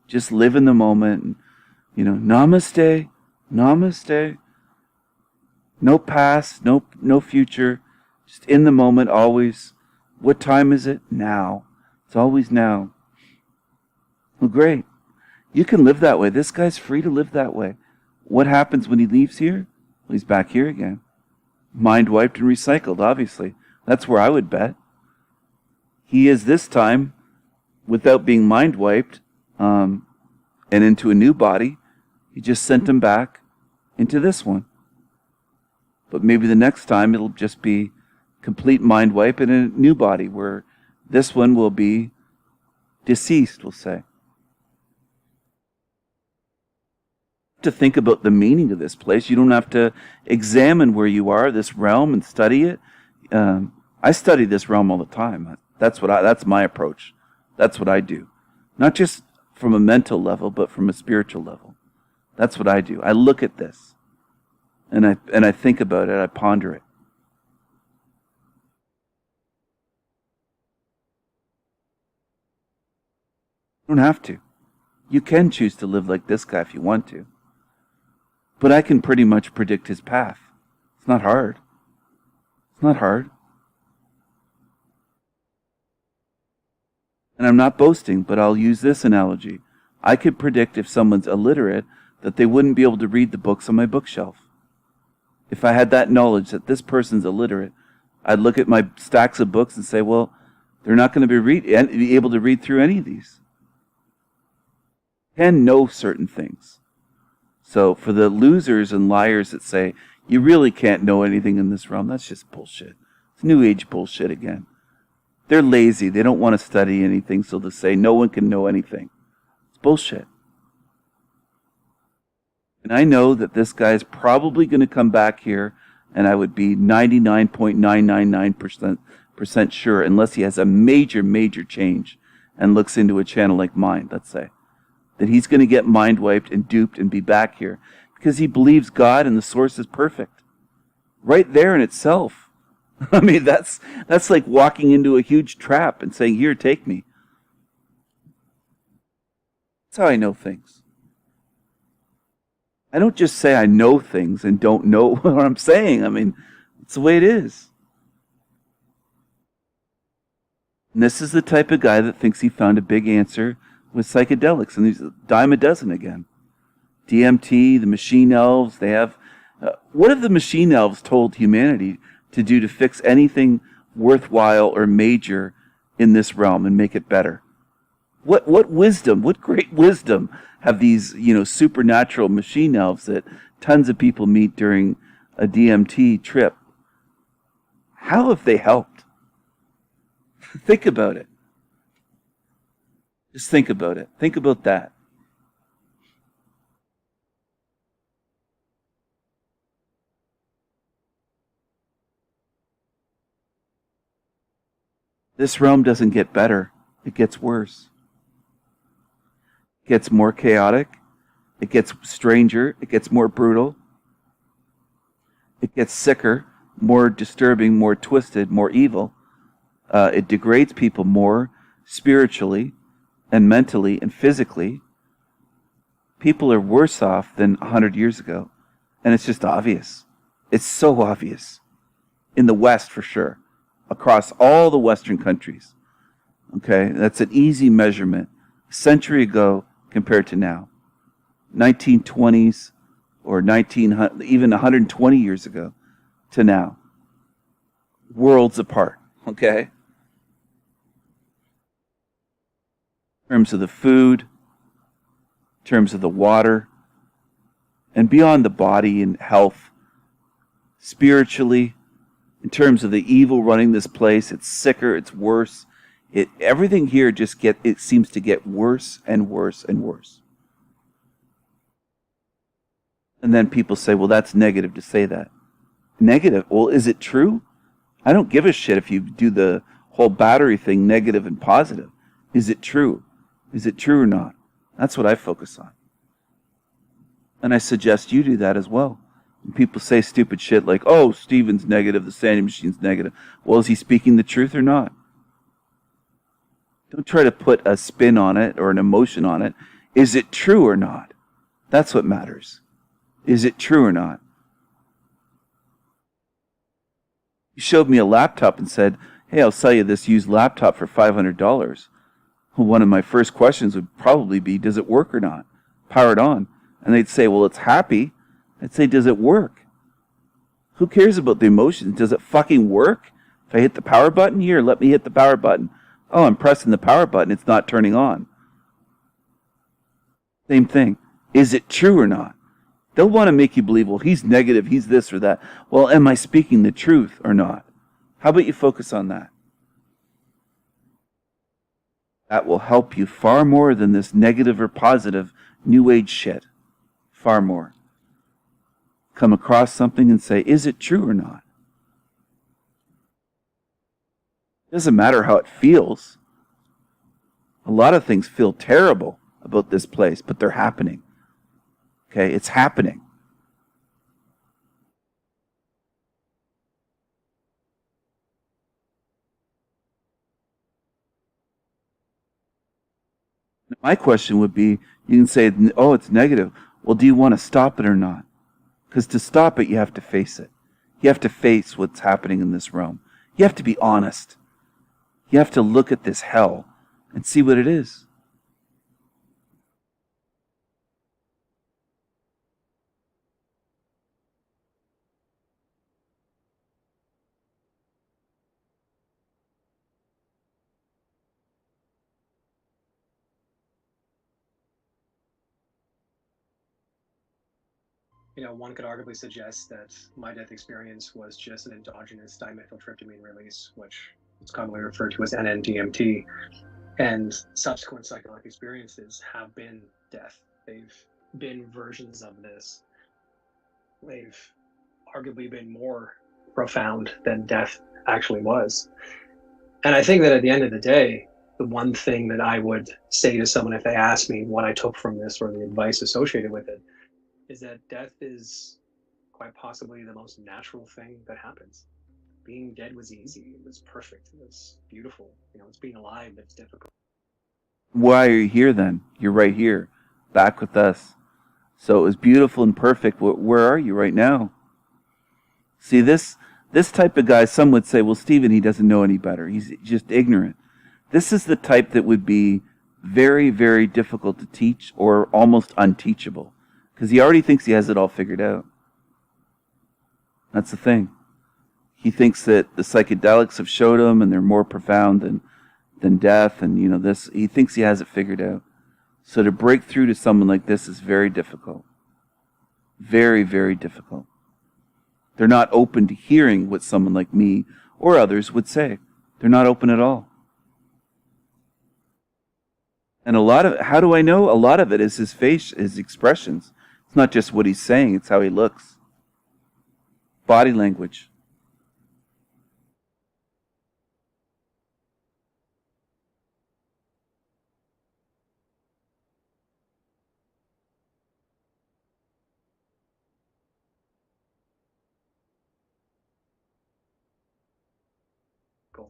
Speaker 1: Just live in the moment. And, you know, namaste, namaste. No past, no future. Just in the moment, always. What time is it? Now. It's always now. Well, great. You can live that way. This guy's free to live that way. What happens when he leaves here? Well, he's back here again. Mind wiped and recycled, obviously. That's where I would bet. He is this time, without being mind wiped, and into a new body. He just sent him back into this one. But maybe the next time it'll just be complete mind wipe in a new body where This one will be deceased, we'll say. To think about the meaning of this place. You don't have to examine where you are, this realm, and study it. I study this realm all the time. That's my approach. That's what I do. Not just from a mental level, but from a spiritual level. That's what I do. I look at this, and I think about it. I ponder it. You don't have to. You can choose to live like this guy if you want to. But I can pretty much predict his path. It's not hard. It's not hard. And I'm not boasting, but I'll use this analogy. I could predict if someone's illiterate that they wouldn't be able to read the books on my bookshelf. If I had that knowledge that this person's illiterate, I'd look at my stacks of books and say, well, they're not going to be able to read through any of these. Can know certain things. So for the losers and liars that say, you really can't know anything in this realm, that's just bullshit. It's New Age bullshit again. They're lazy. They don't want to study anything, so they say no one can know anything. It's bullshit. And I know that this guy's probably going to come back here, and I would be 99.999% sure, unless he has a major, major change and looks into a channel like mine, let's say, that he's going to get mind wiped and duped and be back here because he believes God and the source is perfect. Right there in itself. I mean, that's like walking into a huge trap and saying, here, take me. That's how I know things. I don't just say I know things and don't know what I'm saying. I mean, it's the way it is. And this is the type of guy that thinks he found a big answer with psychedelics, and he's a dime a dozen again. DMT, the machine elves, they have... what have the machine elves told humanity to do to fix anything worthwhile or major in this realm and make it better? What wisdom, what great wisdom have these, supernatural machine elves that tons of people meet during a DMT trip? How have they helped? Think about it. Just think about it. Think about that. This realm doesn't get better. It gets worse. It gets more chaotic. It gets stranger. It gets more brutal. It gets sicker, more disturbing, more twisted, more evil. It degrades people more spiritually and mentally and physically. People are worse off than 100 years ago. And it's just obvious. It's so obvious. In the West, for sure. Across all the Western countries. Okay? That's an easy measurement. A century ago compared to now. 1920s or even 120 years ago to now. Worlds apart. Okay? In terms of the food, in terms of the water, and beyond the body and health, spiritually, in terms of the evil running this place, it's sicker, it's worse. Everything here it seems to get worse and worse and worse. And then people say, well, that's negative to say that. Negative? Well, is it true? I don't give a shit if you do the whole battery thing, negative and positive. Is it true? Is it true or not? That's what I focus on. And I suggest you do that as well. When people say stupid shit like, oh, Stephen's negative, the Sanity Machine's negative. Well, is he speaking the truth or not? Don't try to put a spin on it or an emotion on it. Is it true or not? That's what matters. Is it true or not? You showed me a laptop and said, hey, I'll sell you this used laptop for $500. Well, one of my first questions would probably be, does it work or not? Power it on. And they'd say, well, it's happy. I'd say, does it work? Who cares about the emotions? Does it fucking work? If I hit the power button, here, let me hit the power button. Oh, I'm pressing the power button. It's not turning on. Same thing. Is it true or not? They'll want to make you believe, well, he's negative, he's this or that. Well, am I speaking the truth or not? How about you focus on that? That will help you far more than this negative or positive New Age shit. Far more. Come across something and say, is it true or not? It doesn't matter how it feels. A lot of things feel terrible about this place, but they're happening. Okay, it's happening. My question would be, you can say, oh, it's negative. Well, do you want to stop it or not? Because to stop it, you have to face it. You have to face what's happening in this realm. You have to be honest. You have to look at this hell and see what it is.
Speaker 2: One could arguably suggest that my death experience was just an endogenous dimethyltryptamine release, which is commonly referred to as NDMT. And subsequent psychedelic experiences have been death. They've been versions of this. They've arguably been more profound than death actually was. And I think that at the end of the day, the one thing that I would say to someone if they ask me what I took from this or the advice associated with it is that death is quite possibly the most natural thing that happens. Being dead was easy. It was perfect. It was beautiful. It's being alive that's difficult.
Speaker 1: Why are you here then? You're right here, back with us. So it was beautiful and perfect. Where are you right now? See, this type of guy, some would say, well, Stephen, he doesn't know any better. He's just ignorant. This is the type that would be very, very difficult to teach or almost unteachable because he already thinks he has it all figured out. That's the thing. He thinks that the psychedelics have showed him and they're more profound than death and, this. He thinks he has it figured out. So to break through to someone like this is very difficult. Very, very difficult. They're not open to hearing what someone like me or others would say. They're not open at all. And how do I know? A lot of it is his face, his expressions. It's not just what he's saying, it's how he looks. Body language.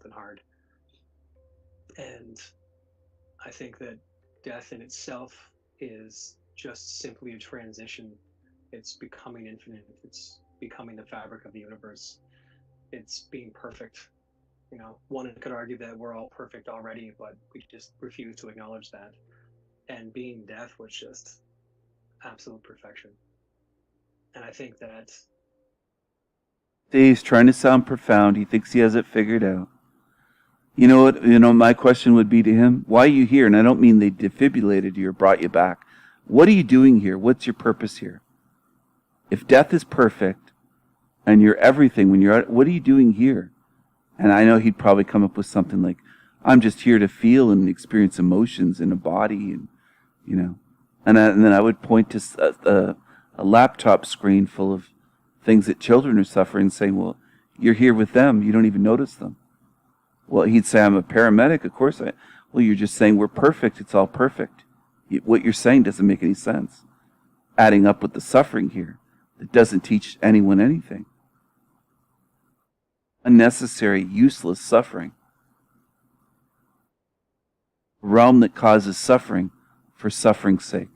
Speaker 2: And hard. And I think that death in itself is just simply a transition. It's becoming infinite. It's becoming the fabric of the universe. It's being perfect. One could argue that we're all perfect already, but we just refuse to acknowledge that. And being death was just absolute perfection. And I think that
Speaker 1: He's trying to sound profound. He thinks he has it figured out. You know what? My question would be to him, why are you here? And I don't mean they defibrillated you or brought you back. What are you doing here? What's your purpose here? If death is perfect and you're everything when you're out, what are you doing here? And I know he'd probably come up with something like, I'm just here to feel and experience emotions in a body and, and then I would point to a laptop screen full of things that children are suffering and saying, well, you're here with them. You don't even notice them. Well, he'd say, I'm a paramedic. Of course well, you're just saying we're perfect. It's all perfect. What you're saying doesn't make any sense. Adding up with the suffering here, it doesn't teach anyone anything. Unnecessary, useless suffering. A realm that causes suffering for suffering's sake.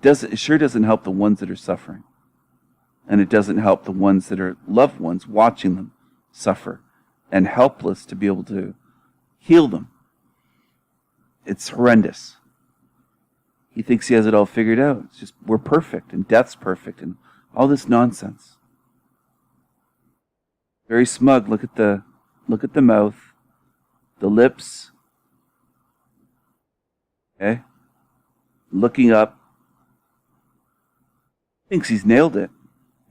Speaker 1: It sure doesn't help the ones that are suffering. And it doesn't help the ones that are loved ones watching them suffer and helpless to be able to heal them. It's horrendous. He thinks he has it all figured out. It's just, we're perfect and death's perfect and all this nonsense. Very smug. Look at the mouth, the lips. Okay? Looking up. Thinks he's nailed it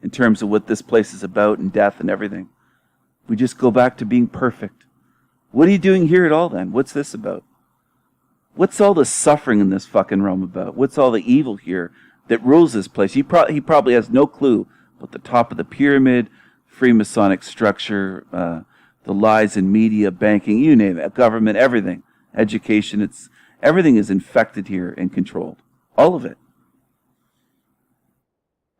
Speaker 1: in terms of what this place is about and death and everything. We just go back to being perfect. What are you doing here at all then? What's this about? What's all the suffering in this fucking realm about? What's all the evil here that rules this place? He probably has no clue about the top of the pyramid, Freemasonic structure, the lies in media, banking, you name it, government, everything, education. Everything is infected here and controlled. All of it.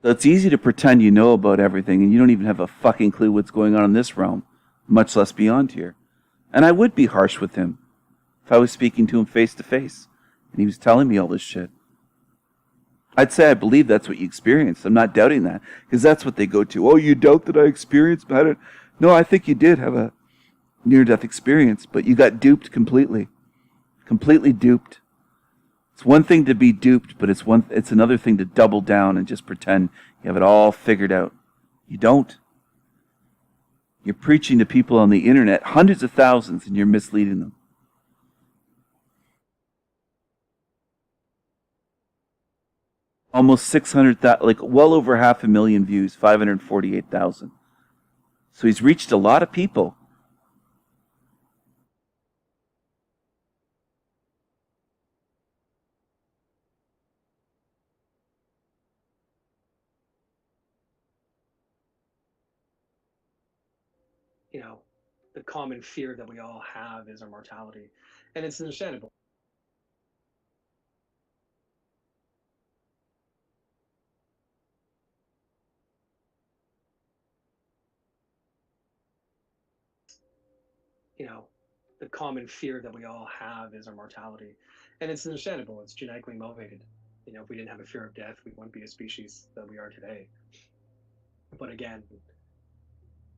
Speaker 1: So it's easy to pretend you know about everything and you don't even have a fucking clue what's going on in this realm, much less beyond here. And I would be harsh with him if I was speaking to him face to face and he was telling me all this shit. I'd say I believe that's what you experienced. I'm not doubting that, because that's what they go to. Oh, you doubt that I experienced that? No, I think you did have a near-death experience, but you got duped completely. Completely duped. It's one thing to be duped, but it's another thing to double down and just pretend you have it all figured out. You don't. You're preaching to people on the internet, hundreds of thousands, and you're misleading them. Almost 600,000, like well over 500,000 views, 548,000. So he's reached a lot of people.
Speaker 2: You know, the common fear that we all have is our mortality. And it's understandable. You know, the common fear that we all have is our mortality. And it's understandable. It's genetically motivated. You know, if we didn't have a fear of death, we wouldn't be a species that we are today. But again,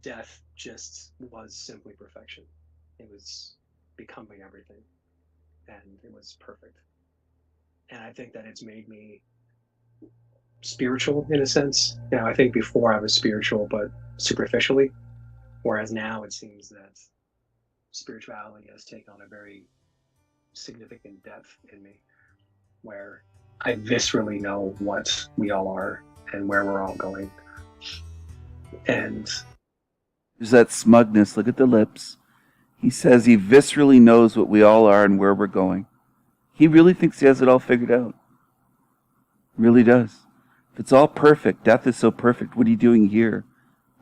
Speaker 2: death just was simply perfection. It was becoming everything. And it was perfect. And I think that it's made me spiritual in a sense. You know, I think before I was spiritual, but superficially. Whereas now it seems that spirituality has taken on a very significant depth in me, where I viscerally know what we all are and where we're all going. And
Speaker 1: there's that smugness. Look at the lips. He says he viscerally knows what we all are and where we're going. He really thinks he has it all figured out. Really does. If it's all perfect, death is so perfect, what are you doing here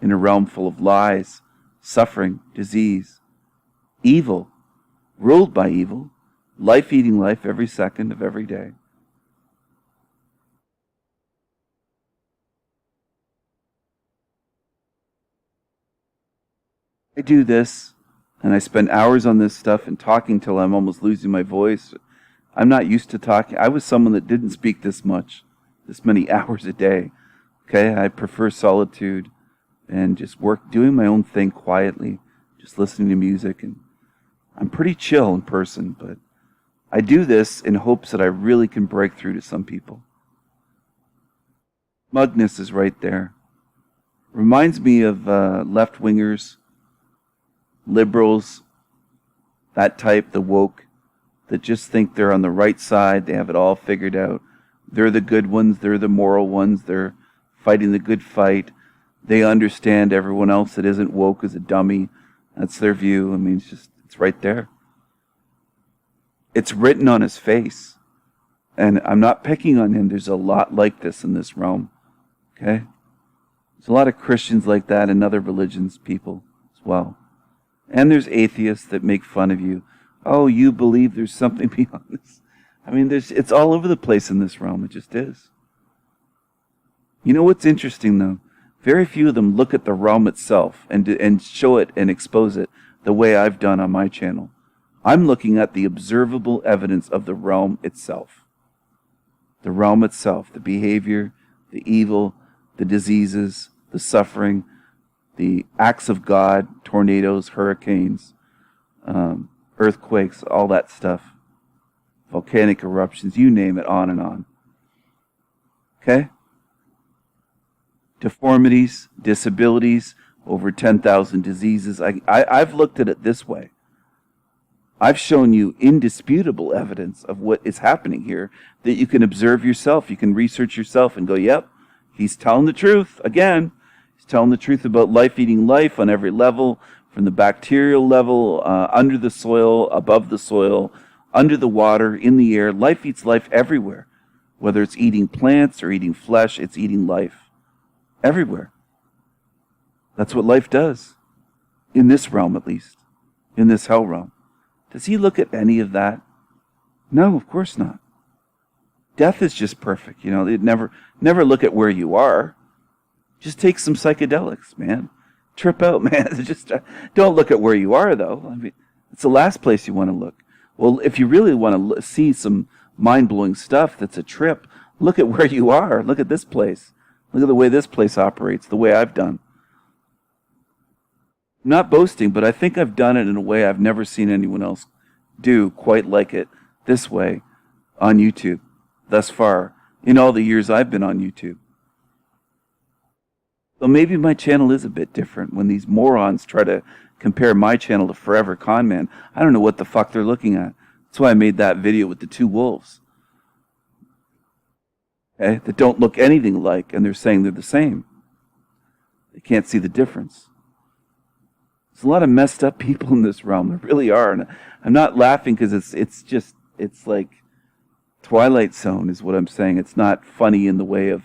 Speaker 1: in a realm full of lies, suffering, disease, evil, ruled by evil, life eating life every second of every day? I do this, and I spend hours on this stuff and talking till I'm almost losing my voice. I'm not used to talking. I was someone that didn't speak this much, this many hours a day. Okay, I prefer solitude and just doing my own thing quietly, just listening to music. And I'm pretty chill in person, but I do this in hopes that I really can break through to some people. Smugness is right there. Reminds me of left-wingers, liberals, that type, the woke, that just think they're on the right side, they have it all figured out. They're the good ones, they're the moral ones, they're fighting the good fight. They understand everyone else that isn't woke is a dummy. That's their view. I mean, it's right there. It's written on his face. And I'm not picking on him. There's a lot like this in this realm. Okay? There's a lot of Christians like that and other religions, people as well. And there's atheists that make fun of you. Oh, you believe there's something beyond this. I mean, it's all over the place in this realm. It just is. You know what's interesting, though? Very few of them look at the realm itself and show it and expose it the way I've done on my channel. I'm looking at the observable evidence of the realm itself. The realm itself, the behavior, the evil, the diseases, the suffering, the acts of God, tornadoes, hurricanes, earthquakes, all that stuff, volcanic eruptions, you name it, on and on. Okay? Deformities, disabilities, over 10,000 diseases. I've looked at it this way. I've shown you indisputable evidence of what is happening here that you can observe yourself. You can research yourself and go, yep, he's telling the truth. Again, he's telling the truth about life eating life on every level, from the bacterial level, under the soil, above the soil, under the water, in the air. Life eats life everywhere. Whether it's eating plants or eating flesh, it's eating life. Everywhere. That's what life does. In this realm, at least. In this hell realm. Does he look at any of that? No, of course not. Death is just perfect. It never look at where you are. Just take some psychedelics, man. Trip out, man. Just don't look at where you are, though. I mean, it's the last place you want to look. Well, if you really want to see some mind-blowing stuff that's a trip, look at where you are. Look at this place. Look at the way this place operates, the way I've done. I'm not boasting, but I think I've done it in a way I've never seen anyone else do quite like it this way on YouTube thus far, in all the years I've been on YouTube. So maybe my channel is a bit different when these morons try to compare my channel to Forever Con Man. I don't know what the fuck they're looking at. That's why I made that video with the two wolves. Okay? That don't look anything alike, and they're saying they're the same. They can't see the difference. There's a lot of messed up people in this realm. There really are. And I'm not laughing because it's like Twilight Zone is what I'm saying. It's not funny in the way of,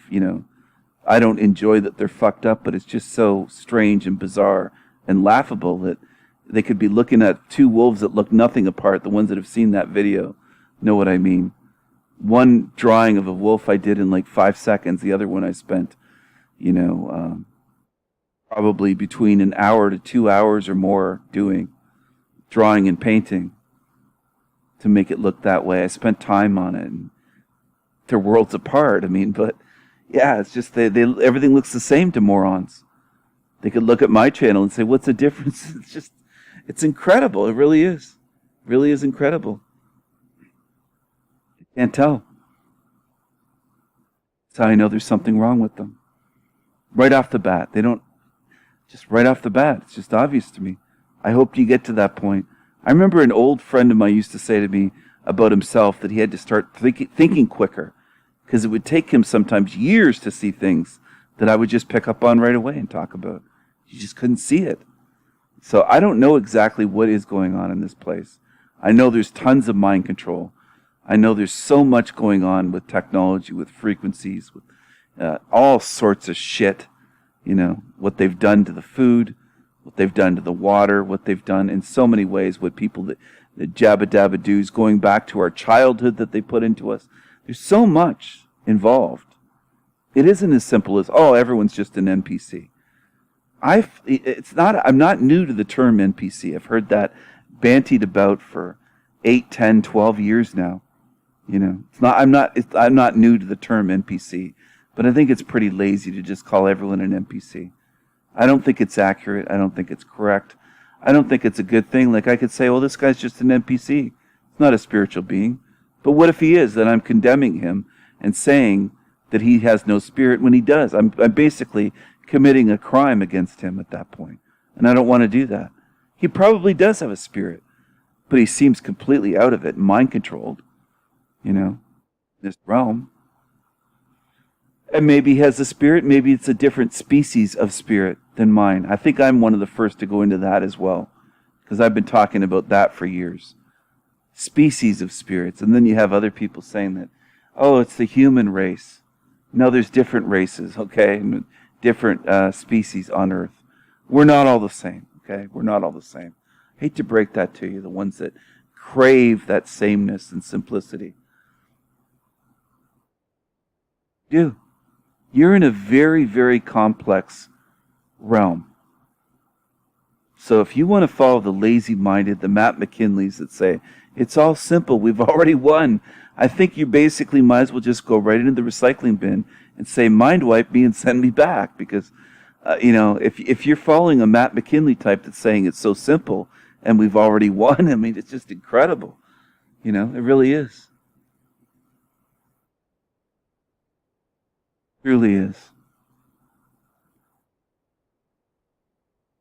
Speaker 1: I don't enjoy that they're fucked up, but it's just so strange and bizarre and laughable that they could be looking at two wolves that look nothing apart. The ones that have seen that video know what I mean. One drawing of a wolf I did in like 5 seconds. The other one I spent, probably between an hour to 2 hours or more doing, drawing and painting to make it look that way. I spent time on it. And they're worlds apart. I mean, but yeah, it's just they everything looks the same to morons. They could look at my channel and say, what's the difference? It's incredible. It really is. It really is incredible. You can't tell. That's how I know there's something wrong with them. Right off the bat. Just right off the bat. It's just obvious to me. I hope you get to that point. I remember an old friend of mine used to say to me about himself that he had to start thinking quicker, because it would take him sometimes years to see things that I would just pick up on right away and talk about. You just couldn't see it. So I don't know exactly what is going on in this place. I know there's tons of mind control. I know there's so much going on with technology, with frequencies, with all sorts of shit. What they've done to the food, what they've done to the water, what they've done in so many ways, what people, the jabba dabba doos, going back to our childhood that they put into us. There's so much involved. It isn't as simple as, everyone's just an NPC. I'm not new to the term NPC. I've heard that bantied about for 8, 10, 12 years now. I'm not new to the term NPC, but I think it's pretty lazy to just call everyone an NPC. I don't think it's accurate. I don't think it's correct. I don't think it's a good thing. Like I could say, this guy's just an NPC. It's not a spiritual being. But what if he is? Then I'm condemning him and saying that he has no spirit when he does. I'm basically committing a crime against him at that point. And I don't want to do that. He probably does have a spirit, but he seems completely out of it, mind controlled, this realm. And maybe he has a spirit, maybe it's a different species of spirit than mine. I think I'm one of the first to go into that as well, because I've been talking about that for years. Species of spirits. And then you have other people saying that, it's the human race. No, there's different races, okay? And different species on Earth. We're not all the same, okay? We're not all the same. I hate to break that to you, the ones that crave that sameness and simplicity. You're in a very, very complex realm. So if you want to follow the lazy-minded, the Matt McKinleys that say, it's all simple, we've already won, I think you basically might as well just go right into the recycling bin and say, mind wipe me and send me back. Because, if you're following a Matt McKinley type that's saying it's so simple and we've already won, I mean, it's just incredible. It really is. It truly is.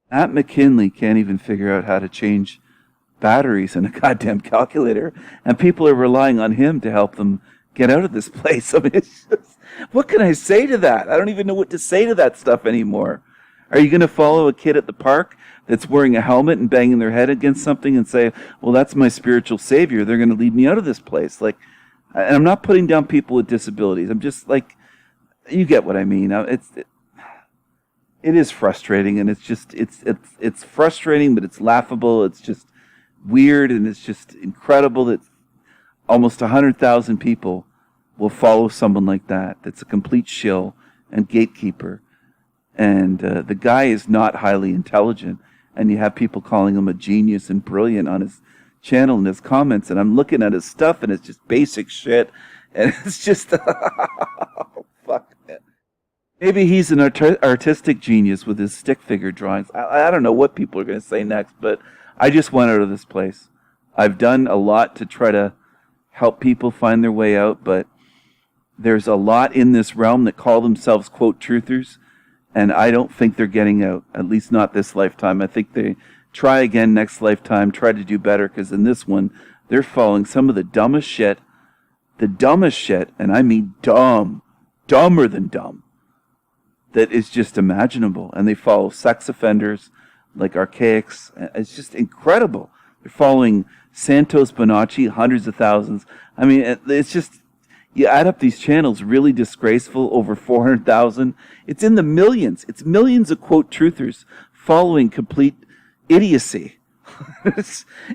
Speaker 1: Matt McKinley can't even figure out how to change batteries in a goddamn calculator, and people are relying on him to help them get out of this place. I mean, it's just, what can I say to that? I don't even know what to say to that stuff anymore. Are you going to follow a kid at the park that's wearing a helmet and banging their head against something and say, well, that's my spiritual savior. They're going to lead me out of this place. Like, and I'm not putting down people with disabilities. I'm just like, you get what I mean. It is frustrating, and it's frustrating, but it's laughable. It's just weird, and it's just incredible that almost 100,000 people will follow someone like that. That's a complete shill and gatekeeper. And the guy is not highly intelligent, and you have people calling him a genius and brilliant on his channel and his comments, and I'm looking at his stuff, and it's just basic shit, and it's just, fuck, man. Maybe he's an artistic genius with his stick figure drawings. I don't know what people are going to say next, but I just want out of this place. I've done a lot to try to help people find their way out, but there's a lot in this realm that call themselves, quote, truthers, and I don't think they're getting out, at least not this lifetime. I think they try again next lifetime, try to do better, because in this one, they're following some of the dumbest shit, and I mean dumb, dumber than dumb, that is just imaginable. And they follow sex offenders like Archaics. It's just incredible. They're following Santos Bonacci, hundreds of thousands. I mean, it's just, you add up these channels, really disgraceful, over 400,000. It's in the millions. It's millions of, quote, truthers following complete idiocy.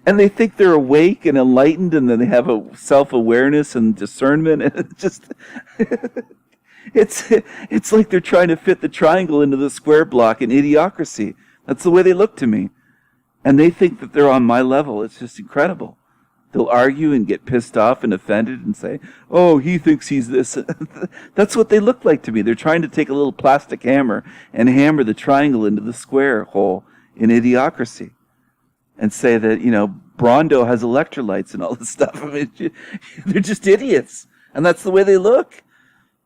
Speaker 1: And they think they're awake and enlightened, and then they have a self-awareness and discernment. And it's just, it's like they're trying to fit the triangle into the square block in Idiocracy. That's the way they look to me. And they think that they're on my level. It's just incredible. They'll argue and get pissed off and offended and say, oh, he thinks he's this. That's what they look like to me. They're trying to take a little plastic hammer and hammer the triangle into the square hole in Idiocracy and say that, Brondo has electrolytes and all this stuff. I mean, they're just idiots. And that's the way they look.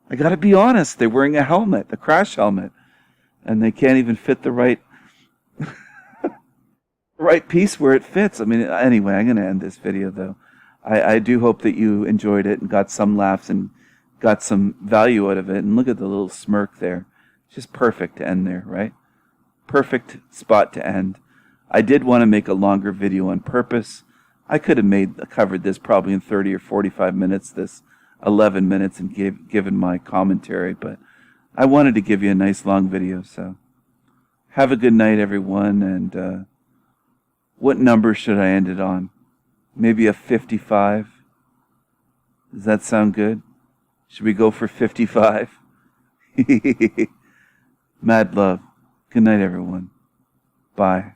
Speaker 1: I got to be honest. They're wearing a helmet, a crash helmet, and they can't even fit the right piece where it fits. I mean, anyway, I'm going to end this video, though. I do hope that you enjoyed it and got some laughs and got some value out of it. And look at the little smirk there. Just perfect to end there, right? Perfect spot to end. I did want to make a longer video on purpose. I could have covered this probably in 30 or 45 minutes, this 11 minutes, and given my commentary, but I wanted to give you a nice long video. So have a good night, everyone, and what number should I end it on? Maybe a 55? Does that sound good? Should we go for 55? Mad love. Good night, everyone. Bye.